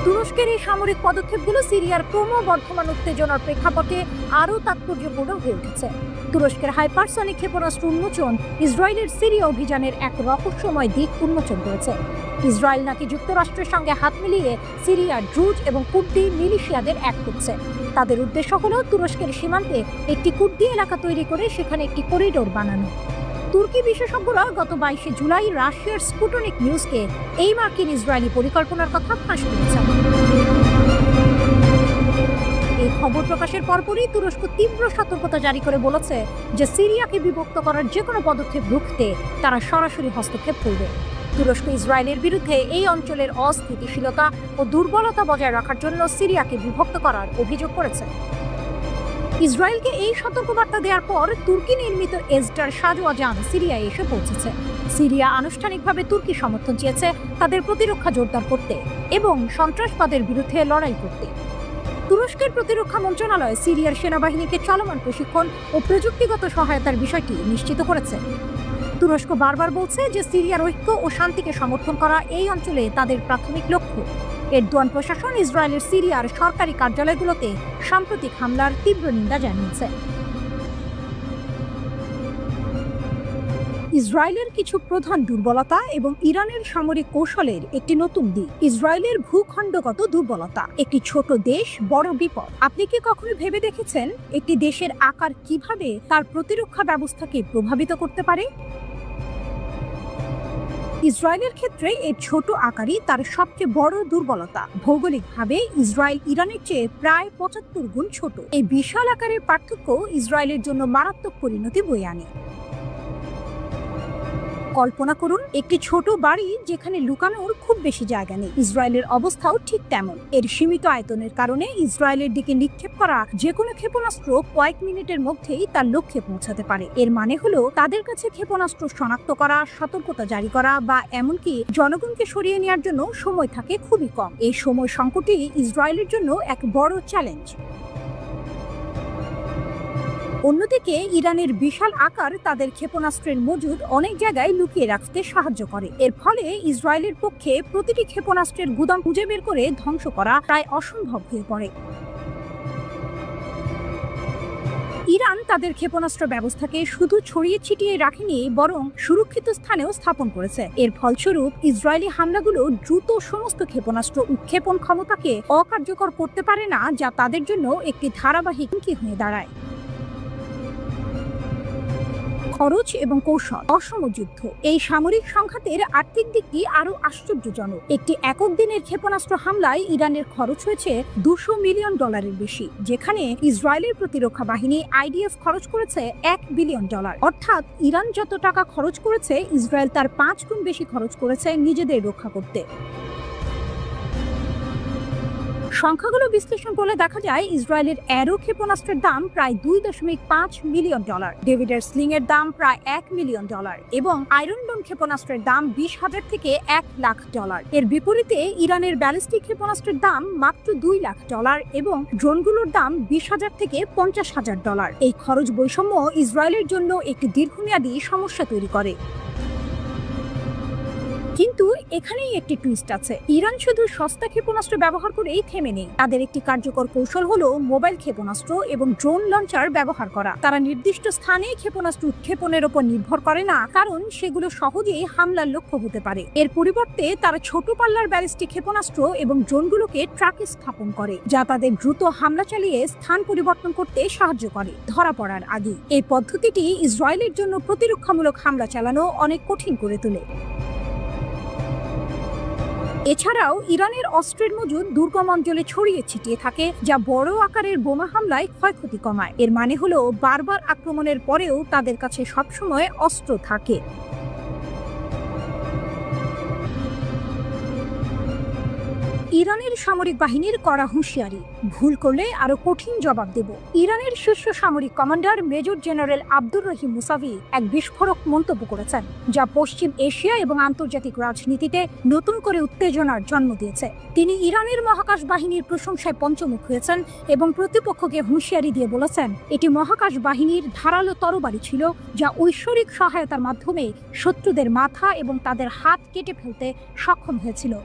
তুরস্কের এই সামরিক পদক্ষেপগুলো সিরিয়ার ক্রমবর্ধমান উত্তেজনার প্রেক্ষাপটে আরও তাৎপর্যপূর্ণ হয়ে উঠেছে। তুরস্কের হাইপারসনিক ক্ষেপণাস্ত্র উন্মোচন ইসরায়েলের সিরিয়া অভিযানের এক রহস্যময় দিক উন্মোচন করেছে। ইসরায়েল নাকি যুক্তরাষ্ট্রের সঙ্গে হাত মিলিয়ে সিরিয়ার ড্রুজ এবং কুর্দি মিলিশিয়াদের এক করছে। তাদের উদ্দেশ্য হলো তুরস্কের সীমান্তে একটি কুর্দি এলাকা তৈরি করে সেখানে একটি করিডোর বানানো। তুর্কি বিশেষজ্ঞরা গত 22শে জুলাই রাশিয়ার স্পুটনিক নিউজকে এই মার্কিন ইসরায়েলি পরিকল্পনার কথা ফাঁস করেছেন। এই খবর প্রকাশের পরপরই তুরস্ক তীব্র সতর্কতা জারি করে বলেছে যে সিরিয়াকে বিভক্ত করার যে কোনো পদক্ষেপ রুখতে তারা সরাসরি হস্তক্ষেপ করবে। তুরস্ক ইসরায়েলের বিরুদ্ধে এই অঞ্চলের অস্থিতিশীলতা ও দুর্বলতা বজায় রাখার জন্য সিরিয়াকে বিভক্ত করার অভিযোগ করেছে। ইসরায়েলকে এই সতর্কবার্তা দেওয়ার পর তুর্কি নির্মিত এসডার সাজোয়া যান সিরিয়ায় এসে পৌঁছেছে। সিরিয়া আনুষ্ঠানিকভাবে তুর্কি সমর্থন চেয়েছে তাদের প্রতিরক্ষা জোরদার করতে এবং সন্ত্রাসবাদের বিরুদ্ধে লড়াই করতে। তুরস্কের প্রতিরক্ষা মন্ত্রণালয় সিরিয়ার সেনাবাহিনীকে চলমান প্রশিক্ষণ ও প্রযুক্তিগত সহায়তার বিষয়টি নিশ্চিত করেছে। তুরস্ক বারবার বলছে যে সিরিয়ার ঐক্য ও শান্তিকে সমর্থন করা এই অঞ্চলে তাদের প্রাথমিক লক্ষ্য। এরদোয়ান প্রশাসন ইসরায়েলের সিরিয়ার সরকারি কার্যালয়গুলোতে সাম্প্রতিক হামলার তীব্র নিন্দা জানিয়েছে। ইসরায়েলের কিছু প্রধান দুর্বলতা এবং ইরানের সামরিক কৌশলের একটি নতুন দিক। ইসরায়েলের ভূখণ্ডগত দুর্বলতা। একটি ছোট দেশ, বড় বিপদ। আপনি কি কখনো ভেবে দেখেছেন একটি দেশের আকার কিভাবে তার প্রতিরক্ষা ব্যবস্থাকে প্রভাবিত করতে পারে? ইসরায়েলের ক্ষেত্রে এর ছোট আকারই তার সবচেয়ে বড় দুর্বলতা। ভৌগোলিকভাবে ইসরায়েল ইরানের চেয়ে প্রায় 75 গুণ ছোট। এই বিশাল আকারের পার্থক্য ইসরায়েলের জন্য মারাত্মক পরিণতি বয়ে আনে। কল্পনা করুন একটি ছোট বাড়ি যেখানে লুকানোর খুব বেশি জায়গা নেই। ইসরায়েলের অবস্থাও ঠিক তেমন। এর সীমিত আয়তনের কারণে ইসরায়েলের দিকে নিক্ষেপ করা যে কোনো ক্ষেপণাস্ত্র কয়েক মিনিটের মধ্যেই তার লক্ষ্যে পৌঁছাতে পারে। এর মানে হলো তাদের কাছে ক্ষেপণাস্ত্র শনাক্ত করা, সতর্কতা জারি করা বা এমনকি জনগণকে সরিয়ে নেওয়ার জন্য সময় থাকে খুবই কম। এই সময় সংকটই ইসরায়েলের জন্য এক বড় চ্যালেঞ্জ। অন্যদিকে ইরানের বিশাল আকার তাদের ক্ষেপণাস্ত্রের মজুদ অনেক জায়গায় লুকিয়ে রাখতে সাহায্য করে। এর ফলে ইসরায়েলের পক্ষে প্রতিটি ক্ষেপণাস্ত্রের গুদাম খুঁজে বের করে ধ্বংস করা প্রায় অসম্ভব হয়ে পড়ে। ইরান তাদের ক্ষেপণাস্ত্র ব্যবস্থাকে শুধু ছড়িয়ে ছিটিয়ে রাখেনি, বরং সুরক্ষিত স্থানেও স্থাপন করেছে। এর ফলস্বরূপ ইসরায়েলি হামলাগুলো দ্রুত সমস্ত ক্ষেপণাস্ত্র উৎক্ষেপণ ক্ষমতাকে অকার্যকর করতে পারে না, যা তাদের জন্য একটি ধারাবাহিক হুমকি হয়ে দাঁড়ায়। খরচ এবং কৌশল, অসম যুদ্ধ। এই সামরিক সংঘাতের আর্থিক দিকটি আরো আশ্চর্যজনক। একটি একক দিনের ক্ষেপণাস্ত্র হামলায় ইরানের খরচ হয়েছে $200 মিলিয়ন বেশি, যেখানে ইসরায়েলের প্রতিরক্ষা বাহিনী IDF খরচ করেছে $1 বিলিয়ন। অর্থাৎ ইরান যত টাকা খরচ করেছে, ইসরায়েল তার 5 গুণ বেশি খরচ করেছে নিজেদের রক্ষা করতে। সংখ্যাগুলো বিশ্লেষণ করলে দেখা যায় ইসরায়েলের অ্যারো ক্ষেপণাস্ত্রের দাম প্রায় $2.5 মিলিয়ন, ডেভিডের স্লিং এর দাম প্রায় $1 মিলিয়ন এবং আয়রন ডোম ক্ষেপণাস্ত্রের দাম $20,000 থেকে $1 লাখ। এর বিপরীতে ইরানের ব্যালিস্টিক ক্ষেপণাস্ত্রের দাম মাত্র $2 লাখ এবং ড্রোনগুলোর দাম $20,000 থেকে $50,000। এই খরচ বৈষম্য ইসরায়েলের জন্য একটি দীর্ঘমেয়াদী সমস্যা তৈরি করে। কিন্তু এখানেই একটি টুইস্ট আছে। ইরান শুধু সস্তা ক্ষেপণাস্ত্র ব্যবহার করেই থেমে নেই। তাদের একটি কার্যকর কৌশল হলো মোবাইল ক্ষেপণাস্ত্র এবং ড্রোন লঞ্চার ব্যবহার করা। তারা নির্দিষ্ট স্থানে ক্ষেপণাস্ত্র উৎক্ষেপণের উপর নির্ভর করে না, কারণ সেগুলো সহজেই হামলার লক্ষ্য হতে পারে। এর পরিবর্তে তারা ছোট পাল্লার ব্যালিস্টিক ক্ষেপণাস্ত্র এবং ড্রোনগুলোকে ট্রাকে স্থাপন করে, যা তাদের দ্রুত হামলা চালিয়ে স্থান পরিবর্তন করতে সাহায্য করে ধরা পড়ার আগে। এই পদ্ধতিটি ইসরায়েলের জন্য প্রতিরক্ষামূলক হামলা চালানো অনেক কঠিন করে তোলে। এছাড়াও ইরানের অস্ত্রের মজুদ দুর্গম অঞ্চলে ছড়িয়ে ছিটিয়ে থাকে, যা বড় আকারের বোমা হামলায় ক্ষয়ক্ষতি কমায়। এর মানে হলো বারবার আক্রমণের পরেও তাদের কাছে সবসময় অস্ত্র থাকে। ইরানের সামরিক বাহিনীর কড়া হুঁশিয়ারি, ভুল করলে আরো কঠিন জবাব দেব। ইরানের শীর্ষ সামরিক commander major general Abdur Rahim Musavi এক বিস্ফোরক মন্তব্য করেছেন, যা পশ্চিম এশিয়া এবং আন্তর্জাতিক রাজনীতিতে নতুন করে উত্তেজনার জন্ম দিয়েছে। তিনি ইরানের মহাকাশ বাহিনীর প্রশংসায় পঞ্চমুখ হয়েছেন এবং প্রতিপক্ষকে হুঁশিয়ারি দিয়ে বলেছেন, এটি মহাকাশ বাহিনীর ধারালো তরবারি ছিল, যা ঐশ্বরিক সহায়তার মাধ্যমে শত্রুদের মাথা এবং তাদের হাত কেটে ফেলতে সক্ষম হয়েছিল।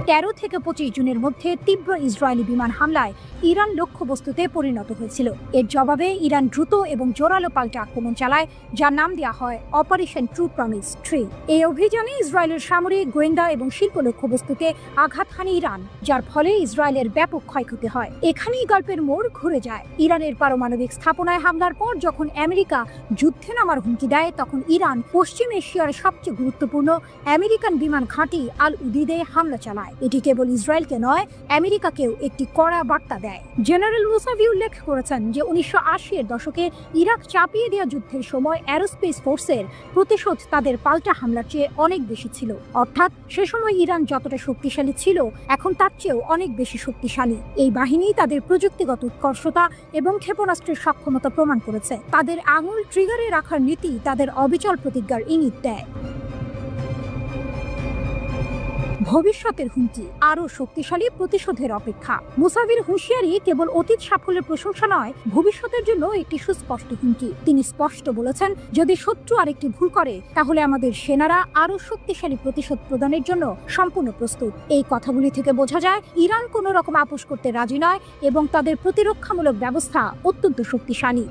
13 থেকে 25 জুনের মধ্যে তীব্র ইসরায়েলি বিমান হামলায় ইরান লক্ষ্যবস্তুতে পরিণত হয়েছিল। এর জবাবে ইরান দ্রুত এবং জোরালো পাল্টা আক্রমণ চালায়, যার নাম দেওয়া হয় অপারেশন ট্রু প্রমিস 3। এই অভিযানে ইসরায়েলের সামরিক, গোয়েন্দা এবং শিল্প লক্ষ্যবস্তুকে আঘাত হানে ইরান, যার ফলে ইসরায়েলের ব্যাপক ক্ষয়ক্ষতি হয়। এখানেই গল্পের মোড় ঘুরে যায়। ইরানের পারমাণবিক স্থাপনায় হামলার পর যখন আমেরিকা যুদ্ধে নামার হুমকি দেয়, তখন ইরান পশ্চিম এশিয়ার সবচেয়ে গুরুত্বপূর্ণ আমেরিকান বিমান ঘাঁটি আল উদিদে হামলা চালায়। এটি কেবল ইসরায়েলকে নয়, আমেরিকাকেও একটি কড়া বার্তা দেয়। জেনারেল মুসাভি উল্লেখ করেছেন যে 1980-এর দশকে ইরাক চাপিয়ে দেওয়া যুদ্ধের সময় অ্যারোস্পেস ফোর্সের প্রতিশোধ তাদের পাল্টা হামলার চেয়ে অনেক বেশি ছিল। অর্থাৎ সে সময় ইরান যতটা শক্তিশালী ছিল, এখন তার চেয়েও অনেক বেশি শক্তিশালী। এই বাহিনী তাদের প্রযুক্তিগত উৎকর্ষতা এবং ক্ষেপণাস্ত্রের সক্ষমতা প্রমাণ করেছে। তাদের আঙুল ট্রিগারে রাখার নীতি তাদের অবিচল প্রতিজ্ঞার ইঙ্গিত দেয়। ভবিষ্যতের হুমকি, আরো শক্তিশালী প্রতিশোধের অপেক্ষা। মুসাভির হুঁশিয়ারি কেবল অতীত সাফল্যের প্রশংসা নয়, ভবিষ্যতের জন্য একটি সুস্পষ্ট হুমকি। তিনি স্পষ্ট বলেছেন, যদি শত্রু আরেকটি ভুল করে, তাহলে আমাদের সেনারা আরো শক্তিশালী প্রতিশোধ প্রদানের জন্য সম্পূর্ণ প্রস্তুত। এই কথাগুলি থেকে বোঝা যায় ইরান কোনো রকম আপোষ করতে রাজি নয় এবং তাদের প্রতিরক্ষামূলক ব্যবস্থা অত্যন্ত শক্তিশালী।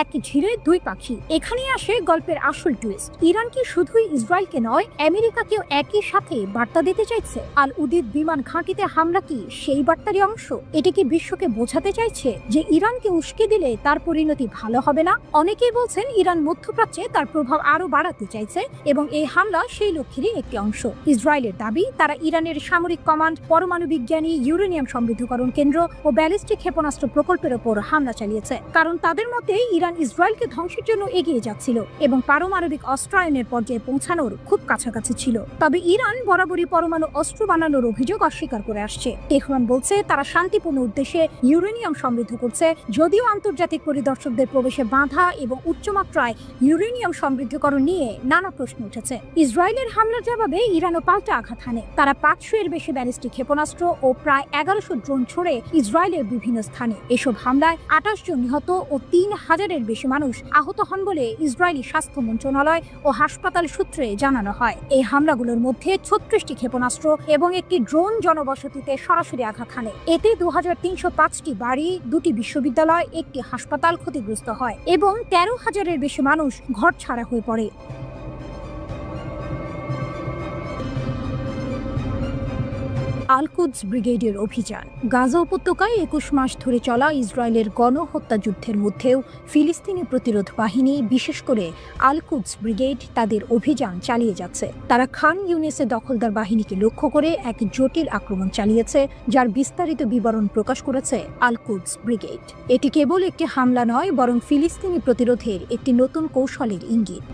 এক ঝিরে দুই পাখি, এখানেই আসে গল্পের আসল টুইস্ট। ইরান কি শুধুই ইসরায়েলকে নয়, আমেরিকাকেও একই সাথে বার্তা দিতে চাইছে? আল উদিদ বিমান ঘাঁটিতে হামলা কি সেই বার্তারই অংশ? এটি কি বিশ্বকে বোঝাতে চাইছে যে ইরানকে উস্কে দিলে তার পরিণতি ভালো হবে না? অনেকেই বলছেন ইরান মধ্যপ্রাচ্যে তার প্রভাব আরো বাড়াতে চাইছে এবং এই হামলা সেই লক্ষ্যেরই একটি অংশ। ইসরায়েলের দাবি, তারা ইরানের সামরিক কমান্ড, পরমাণু বিজ্ঞানী, ইউরেনিয়াম সমৃদ্ধকরণ কেন্দ্র ও ব্যালিস্টিক ক্ষেপণাস্ত্র প্রকল্পের ওপর হামলা চালিয়েছে, কারণ তাদের মতে ইরান ইসরায়েলকে ধ্বংসের জন্য এগিয়ে যাচ্ছিল এবং পারমাণবিক অস্ত্রায়নের পর্যায়ে পৌঁছানোর খুব কাছাকাছি ছিল। তবে ইরান বরাবরই পরমাণু অস্ত্র বানানোর অভিযোগ অস্বীকার করে আসছে। তেহরান বলছে তারা শান্তিপূর্ণ উদ্দেশ্যে ইউরেনিয়াম সমৃদ্ধ করছে, যদিও আন্তর্জাতিক পরিদর্শকদের প্রবেশে বাধা এবং উচ্চমাত্রায় ইউরেনিয়াম সমৃদ্ধকরণ নিয়ে নানা প্রশ্ন উঠেছে। ইসরায়েলের হামলার জবাবে ইরানও পাল্টা আঘাত হানে। তারা 500-এর বেশি ব্যালিস্টিক ক্ষেপণাস্ত্র ও প্রায় 1100 ড্রোন ছড়ে ইসরায়েলের বিভিন্ন স্থানে। এসব হামলায় 28 জন নিহত ও 3000-এর বেশি মানুষ আহত হন বলে ইসরায়েলি স্বাস্থ্য মন্ত্রণালয় ও হাসপাতাল সূত্রে জানানো হয়। এই হামলাগুলোর মধ্যে 36টি ক্ষেপণাস্ত্র এবং একটি ড্রোন জনবসতিতে সরাসরি আঘাত হানে। এতে 2305টি বাড়ি, 2টি বিশ্ববিদ্যালয়, একটি হাসপাতাল ক্ষতিগ্রস্ত হয় এবং 13,000-এর বেশি মানুষ ঘর ছাড়া হয়ে পড়ে। আল কুদস ব্রিগেডের অভিযান। গাজা উপত্যকায় ২১ মাস ধরে চলা ইসরায়েলের গণহত্যা যুদ্ধের মধ্যেও ফিলিস্তিনি প্রতিরোধ বাহিনী, বিশেষ করে আল কুদস ব্রিগেড, তাদের অভিযান চালিয়ে যাচ্ছে। তারা খান ইউনিসের দখলদার বাহিনীকে লক্ষ্য করে এক জটিল আক্রমণ চালিয়েছে, যার বিস্তারিত বিবরণ প্রকাশ করেছে আল কুদস ব্রিগেড। এটি কেবল একটি হামলা নয়, বরং ফিলিস্তিনি প্রতিরোধের একটি নতুন কৌশলের ইঙ্গিত।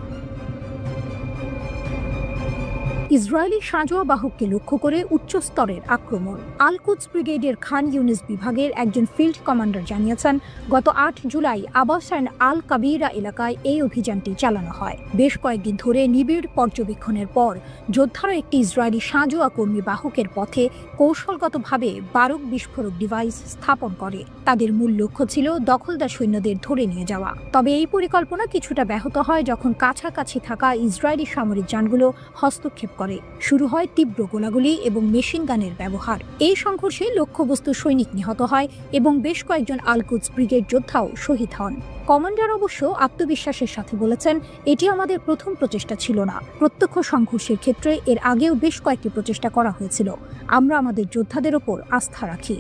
ইসরায়েলি সাঁজোয়া বাহককে লক্ষ্য করে উচ্চ স্তরের আক্রমণ। আল কুদস ব্রিগেডের খান ইউনিস বিভাগের একজন ফিল্ড কমান্ডার জানিয়েছেন, গত ৮ জুলাই আবাসান আল কাবিরা এলাকায় এই অভিযানটি চালানো হয়। বেশ কয়েকদিন ধরে নিবিড় পর্যবেক্ষণের পর যোদ্ধারা একটি ইসরায়েলি সাঁজোয়া কর্মী বাহকের পথে কৌশলগতভাবে 12 বিস্ফোরক ডিভাইস স্থাপন করে। তাদের মূল লক্ষ্য ছিল দখলদার সৈন্যদের ধরে নিয়ে যাওয়া। তবে এই পরিকল্পনা কিছুটা ব্যাহত হয় যখন কাছাকাছি থাকা ইসরায়েলি সামরিক যানগুলো হস্তক্ষেপ করে। শুরু হয় তীব্র গোলাগুলি এবং মেশিন গানের ব্যবহার। এই সংঘর্ষে লক্ষ্যবস্তু সৈনিক নিহত হয় এবং বেশ কয়েকজন আল কুদস ব্রিগেড যোদ্ধাও শহীদ হন। কমান্ডার অবশ্য আত্মবিশ্বাসের সাথে বলেছেন, এটি আমাদের প্রথম প্রচেষ্টা ছিল না। প্রত্যক্ষ সংঘর্ষের ক্ষেত্রে এর আগেও বেশ কয়েকটি প্রচেষ্টা করা হয়েছিল। আমরা আমাদের যোদ্ধাদের ওপর আস্থা রাখি।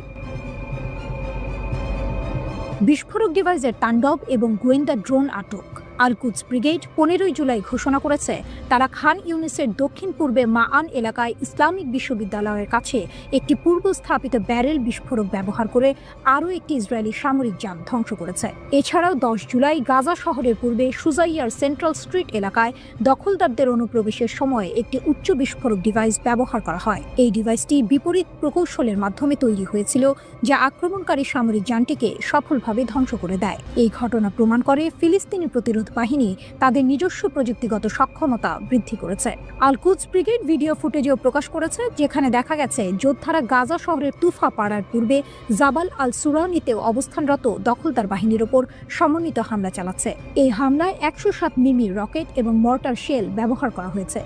বিস্ফোরক ডিভাইসের তাণ্ডব এবং গোয়েন্দা ড্রোন আটক। আল কুদস ব্রিগেড 15 জুলাই ঘোষণা করেছে, তারা খান ইউনিসের দক্ষিণ পূর্বে মাআন এলাকায় ইসলামিক বিশ্ববিদ্যালয়ের কাছে একটি পূর্ব স্থাপিত ব্যারেল বিস্ফোরক ব্যবহার করে আরও একটি ইসরায়েলি সামরিক যান ধ্বংস করেছে। এছাড়াও 10 জুলাই গাজা শহরের পূর্বে সুজাইয়ার সেন্ট্রাল স্ট্রিট এলাকায় দখলদারদের অনুপ্রবেশের সময় একটি উচ্চ বিস্ফোরক ডিভাইস ব্যবহার করা হয়। এই ডিভাইসটি বিপরীত প্রকৌশলের মাধ্যমে তৈরি হয়েছিল, যা আক্রমণকারী সামরিক যানটিকে সফলভাবে ধ্বংস করে দেয়। এই ঘটনা প্রমাণ করে ফিলিস্তিনি প্রতিরোধ বাহিনী তাদের নিজস্ব প্রযুক্তিগত সক্ষমতা বৃদ্ধি করেছে। আল কুদস ব্রিগেড ভিডিও ফুটেজেও প্রকাশ করেছে, যেখানে দেখা গেছে যোদ্ধারা গাজা শহরের তুফা পাড়ার পূর্বে জাবাল আল সুরানিতেও অবস্থানরত দখলদার বাহিনীর ওপর সমন্বিত হামলা চালাচ্ছে। এই হামলায় 107 মিমি রকেট এবং মর্টার শেল ব্যবহার করা হয়েছে।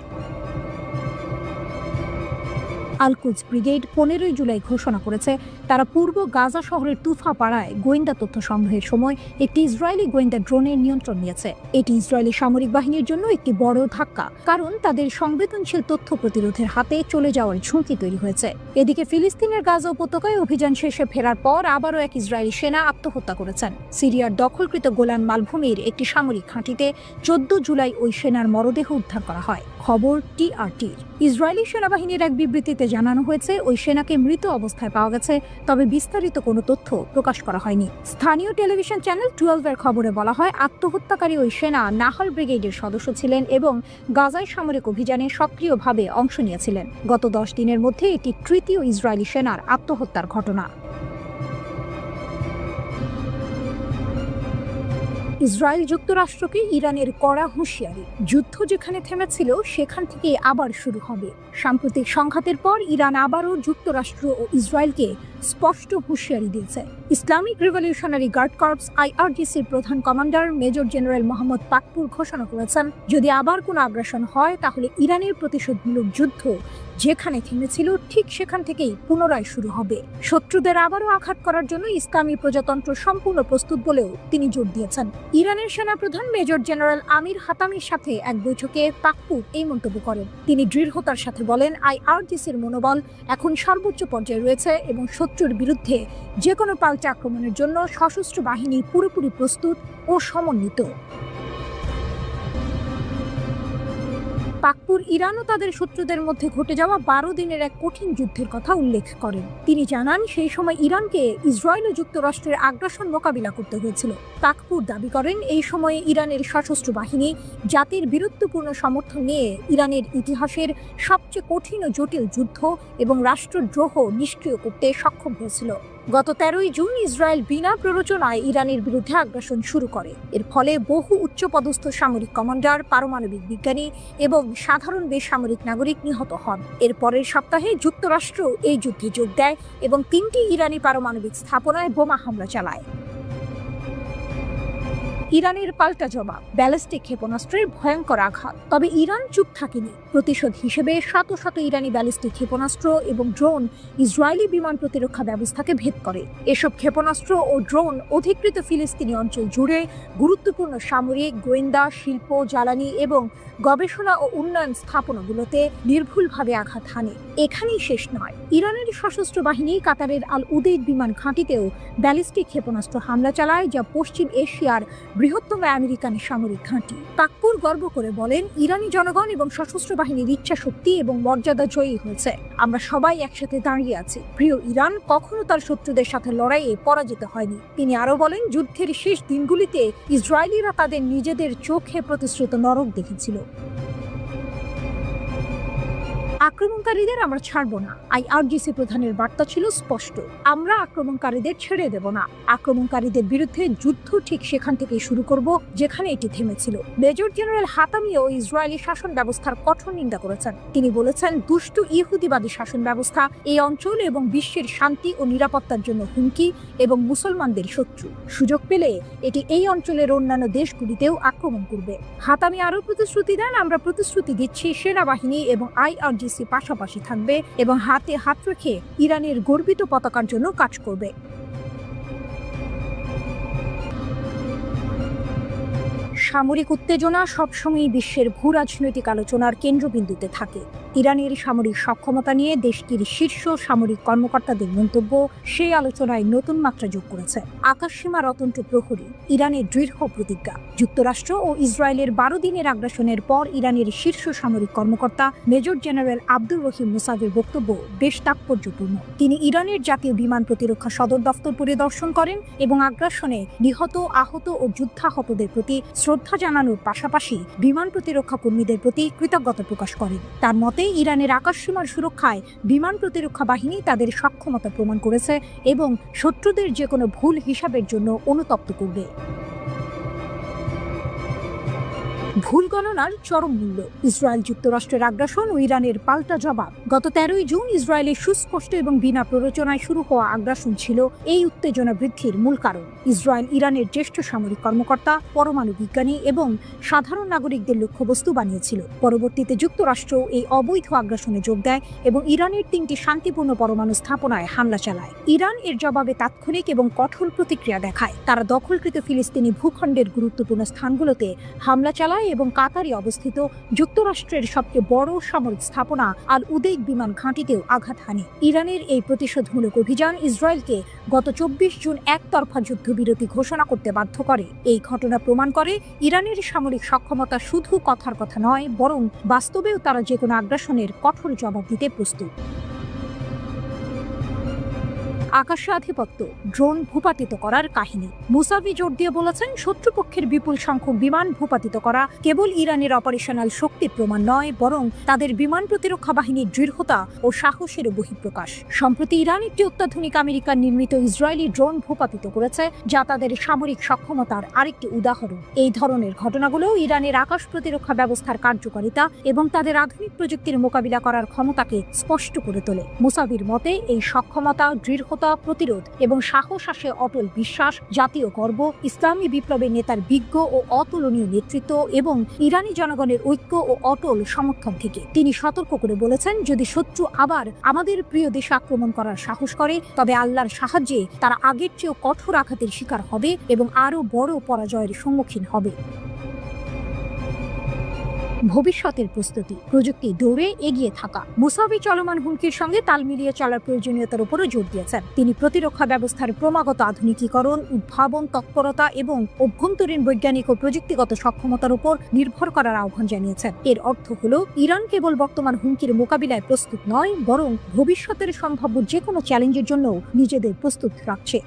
আল কুদস ব্রিগেড 15 জুলাই ঘোষণা করেছে, তারা পূর্ব গাজা শহরের তুফা পাড়ায় গোয়েন্দা তথ্য সংগ্রহের সময় একটি ইসরায়েলি গোয়েন্দা ড্রোনের নিয়ন্ত্রণ নিয়েছে। এটি ইসরায়েলি সামরিক বাহিনীর জন্য একটি বড় ধাক্কা, কারণ তাদের সংবেদনশীল তথ্য প্রতিরোধের হাতে চলে যাওয়ার ঝুঁকি তৈরি হয়েছে। এদিকে ফিলিস্তিনের গাজা উপত্যকায় অভিযান শেষে ফেরার পর আবারও এক ইসরায়েলি সেনা আত্মহত্যা করেছেন। সিরিয়ার দখলকৃত গোলান মালভূমির একটি সামরিক ঘাঁটিতে 14 জুলাই ওই সেনার মরদেহ উদ্ধার করা হয়। খবর টিআরটির। ইসরায়েলি সেনাবাহিনীর এক বিবৃতিতে জানানো হয়েছে, ওই সেনাকে মৃত অবস্থায় পাওয়া গেছে, তবে বিস্তারিত কোনো তথ্য প্রকাশ করা হয়নি। স্থানীয় টেলিভিশন চ্যানেল 12-এর খবরে বলা হয়, আত্মহত্যাকারী ওই সেনা নাহাল ব্রিগেডের সদস্য ছিলেন এবং গাজায় সামরিক অভিযানে সক্রিয়ভাবে অংশ নিয়েছিলেন। গত 10 দিনের মধ্যে এটি তৃতীয় ইসরায়েলি সেনার আত্মহত্যার ঘটনা। ইসরায়েল যুক্তরাষ্ট্রকে ইরানের কড়া হুঁশিয়ারি। যুদ্ধ যেখানে থেমেছিল সেখান থেকে আবার শুরু হবে। সাম্প্রতিক সংঘাতের পর ইরান আবারও যুক্তরাষ্ট্র ও ইসরায়েলকে স্পষ্ট হুঁশিয়ারি দিয়েছে। ইসলামিক রিভলিউশনারি গার্ড কর্পস IRGCর প্রধান commander major general Mohammad Pakpour ঘোষণা করেছেন, যদি আবার কোনো আগ্রাসন হয় তাহলে ইরানের প্রতিশোধমূলক যুদ্ধ যেখানে থেমেছিল ঠিক সেখান থেকেই পুনরায় শুরু হবে। শত্রুদের আবারও আঘাত করার জন্য ইসলামী প্রজাতন্ত্র সম্পূর্ণ প্রস্তুত বলেও তিনি জোর দিয়েছেন। ইরানের সেনাপ্রধান মেজর জেনারেল আমির হাতামির সাথে এক বৈঠকে পাকপুর এই মন্তব্য করেন। তিনি দৃঢ়তার সাথে বলেন, IRGCর মনোবল এখন সর্বোচ্চ পর্যায়ে রয়েছে এবং শত্রুর বিরুদ্ধে যে কোনো পাল্টা আক্রমণের জন্য সশস্ত্র বাহিনী পুরোপুরি প্রস্তুত ও সমন্বিত। পাকপুর ইরান ও তাদের শত্রুদের মধ্যে ঘটে যাওয়া 12 দিনের এক কঠিন যুদ্ধের কথা উল্লেখ করেন। তিনি জানান, সেই সময় ইরানকে ইসরায়েল ও যুক্তরাষ্ট্রের আগ্রাসন মোকাবিলা করতে হয়েছিল। পাকপুর দাবি করেন, এই সময়ে ইরানের সশস্ত্র বাহিনী জাতির বীরত্বপূর্ণ সমর্থন নিয়ে ইরানের ইতিহাসের সবচেয়ে কঠিন ও জটিল যুদ্ধ এবং রাষ্ট্রদ্রোহ নিষ্ক্রিয় করতে সক্ষম হয়েছিল। গত 13 জুন ইসরায়েল বিনা প্ররোচনায় ইরানের বিরুদ্ধে আগ্রাসন শুরু করে। এর ফলে বহু উচ্চপদস্থ সামরিক কমান্ডার, পারমাণবিক বিজ্ঞানী এবং সাধারণ বেসামরিক নাগরিক নিহত হন। এর পরের সপ্তাহে যুক্তরাষ্ট্র এই যুদ্ধে যোগ দেয় এবং 3টি ইরানি পারমাণবিক স্থাপনায় বোমা হামলা চালায়। ইরানের পাল্টা জবাব, ব্যালিস্টিক ক্ষেপণাস্ত্রের ভয়ঙ্কর আঘাত। তবে ইরান চুপ থাকেনি। প্রতিশোধ হিসেবে শত শত ইরানি ব্যালিস্টিক ক্ষেপণাস্ত্র এবং ড্রোন ইসরায়েলি বিমান প্রতিরক্ষা ব্যবস্থাকে ভেদ করে। এসব ক্ষেপণাস্ত্র ও ড্রোন অধিকৃত ফিলিস্তিনি অঞ্চল জুড়ে গুরুত্বপূর্ণ সামরিক, গোয়েন্দা, শিল্প, জ্বালানি এবং গবেষণা ও উন্নয়ন স্থাপনাগুলোতে নির্ভুলভাবে আঘাত হানে। এখানেই শেষ নয়, ইরানের সশস্ত্র বাহিনী কাতারের আল উদেইদ বিমান ঘাঁটিতেও ব্যালিস্টিক ক্ষেপণাস্ত্র হামলা চালায়, যা পশ্চিম এশিয়ার বৃহত্তম আমেরিকান সামরিক ঘাঁটি। তাকপুর গর্ব করে বলেন, ইরানি জনগণ এবং সশস্ত্র বাহিনীর ইচ্ছা শক্তি এবং মর্যাদা জয়ী হয়েছে। আমরা সবাই একসাথে দাঁড়িয়ে আছি। প্রিয় ইরান কখনো তার শত্রুদের সাথে লড়াইয়ে পরাজিত হয়নি। তিনি আরো বলেন, যুদ্ধের শেষ দিনগুলিতে ইসরায়েলিরা তাদের নিজেদের চোখে প্রতিশ্রুত নরক দেখেছিল। আক্রমণকারীদের আমরা ছাড়ব না। আইআরজিসি প্রধানের বার্তা ছিল স্পষ্ট, আমরা আক্রমণকারীদের ছেড়ে দেব না। আক্রমণকারীদের বিরুদ্ধে যুদ্ধ ঠিক সেখান থেকেই শুরু করব যেখানে এটি থেমেছিল। মেজর জেনারেল হাতামিও ইসরায়েলি শাসন ব্যবস্থার কঠোর নিন্দা করেছেন। তিনি বলেছেন, দুষ্টু ইহুদিবাদী শাসন ব্যবস্থা এই অঞ্চল এবং বিশ্বের শান্তি ও নিরাপত্তার জন্য হুমকি এবং মুসলমানদের শত্রু। সুযোগ পেলে এটি এই অঞ্চলের অন্যান্য দেশগুলিতেও আক্রমণ করবে। হাতামি আরও প্রতিশ্রুতি দেন, আমরা প্রতিশ্রুতি দিচ্ছি সেনাবাহিনী এবং আইআরজিসি পাশাপাশি থাকবে এবং হাতে হাত রেখে ইরানের গর্বিত পতাকার জন্য কাজ করবে। সামরিক উত্তেজনা সবসময় বিশ্বের ভূ রাজনৈতিক আলোচনার কেন্দ্রবিন্দুতে থাকে। ইরানের সামরিক সক্ষমতা নিয়ে দেশটির শীর্ষ সামরিক কর্মকর্তাদের মন্তব্য সেই আলোচনায় নতুন মাত্রা যোগ করেছে। আকাশসীমার অতন্ত্র প্রহরী, ইরানের দৃঢ় প্রতিজ্ঞা। যুক্তরাষ্ট্র ও ইসরায়েলের 12 দিনের আগ্রাসনের পর ইরানের শীর্ষ সামরিক কর্মকর্তা মেজর জেনারেল আব্দুর রহিম মুসাভির বক্তব্য বেশ তাৎপর্যপূর্ণ। তিনি ইরানের জাতীয় বিমান প্রতিরক্ষা সদর দফতর পরিদর্শন করেন এবং আগ্রাসনে নিহত, আহত ও যুদ্ধাহতদের প্রতি শ্রদ্ধা জানানোর পাশাপাশি বিমান প্রতিরক্ষা কর্মীদের প্রতি কৃতজ্ঞতা প্রকাশ করেন। তার মতে, ইরানের আকাশসীমার সুরক্ষায় বিমান প্রতিরক্ষা বাহিনী তাদের সক্ষমতা প্রমাণ করেছে এবং শত্রুদের যে কোনো ভুল হিসাবের জন্য অনুতপ্ত করবে। ভুল গণনার চরম মূল্য, ইসরায়েল যুক্তরাষ্ট্রের আগ্রাসন ও ইরানের পাল্টা জবাব। গত 13 জুন ইসরায়েলের সুস্পষ্ট এবং বিনা প্ররোচনায় শুরু হওয়া আগ্রাসন ছিল এই উত্তেজনা বৃদ্ধির মূল কারণ। ইসরায়েল ইরানের জ্যেষ্ঠ সামরিক কর্মকর্তা, পরমাণু বিজ্ঞানী এবং সাধারণ নাগরিকদের লক্ষ্যবস্তু বানিয়েছিল। পরবর্তীতে যুক্তরাষ্ট্র এই অবৈধ আগ্রাসনে যোগ দেয় এবং ইরানের 3টি শান্তিপূর্ণ পরমাণু স্থাপনায় হামলা চালায়। ইরান এর জবাবে তাৎক্ষণিক এবং কঠোর প্রতিক্রিয়া দেখায়। তারা দখলকৃত ফিলিস্তিনি ভূখণ্ডের গুরুত্বপূর্ণ স্থানগুলোতে হামলা চালায় এবং কাতারে অবস্থিত যুক্তরাষ্ট্রের সবচেয়ে বড় সামরিক স্থাপনা আল উদেইদ বিমান ঘাঁটিতেও আঘাত হানে। ইরানের এই প্রতিশোধমূলক অভিযান ইসরায়েলকে গত 24 জুন একতরফা যুদ্ধবিরতি ঘোষণা করতে বাধ্য করে। এই ঘটনা প্রমাণ করে ইরানের সামরিক সক্ষমতা শুধু কথার কথা নয়, বরং বাস্তবেও তারা যে কোনো আগ্রাসনের কঠোর জবাব দিতে প্রস্তুত। আকাশে আধিপত্য, ড্রোন ভূপাতিত করার কাহিনী। মুসাভি জোর দিয়ে বলেছেন, শত্রুপক্ষের বিপুল সংখ্যক বিমান ভূপাতিত করা কেবল ইরানের অপারেশনাল শক্তির প্রমাণ নয়, বরং তাদের বিমান প্রতিরক্ষা বাহিনীর দৃঢ়তা ও সাহসের বহিঃপ্রকাশ। সম্প্রতি ইরান একটি অত্যাধুনিক আমেরিকান নির্মিত ইসরায়েলি ড্রোন ভূপাতিত করেছে, যা তাদের সামরিক সক্ষমতার আরেকটি উদাহরণ। এই ধরনের ঘটনাগুলো ইরানের আকাশ প্রতিরক্ষা ব্যবস্থার কার্যকারিতা এবং তাদের আধুনিক প্রযুক্তির মোকাবিলা করার ক্ষমতাকে স্পষ্ট করে তোলে। মুসাভির মতে, এই সক্ষমতা, দৃঢ়তা, প্রতিরোধ এবং সাহস আসে অটল বিশ্বাস, জাতীয় গর্ব, ইসলামী বিপ্লবের নেতার বিজ্ঞ ও অতুলনীয় নেতৃত্ব এবং ইরানি জনগণের ঐক্য ও অটল সমর্থন থেকে। তিনি সতর্ক করে বলেছেন, যদি শত্রু আবার আমাদের প্রিয় দেশে আক্রমণ করার সাহস করে, তবে আল্লাহর সাহায্যে তারা আগের চেয়েও কঠোর আঘাতের শিকার হবে এবং আরও বড় পরাজয়ের সম্মুখীন হবে। ভবিষ্যতের প্রস্তুতি, প্রযুক্তি দৌড়ে এগিয়ে থাকা। মুসাভি চলমান হুমকির সঙ্গে তাল মিলিয়ে চলার প্রয়োজনীয়তার উপরও জোর দিয়েছেন। তিনি প্রতিরক্ষা ব্যবস্থার ক্রমাগত আধুনিকীকরণ, উদ্ভাবন, তৎপরতা এবং অভ্যন্তরীণ বৈজ্ঞানিক ও প্রযুক্তিগত সক্ষমতার উপর নির্ভর করার আহ্বান জানিয়েছেন। এর অর্থ হল, ইরান কেবল বর্তমান হুমকির মোকাবিলায় প্রস্তুত নয়, বরং ভবিষ্যতের সম্ভাব্য যে কোনো চ্যালেঞ্জের জন্য নিজেদের প্রস্তুত রাখছে।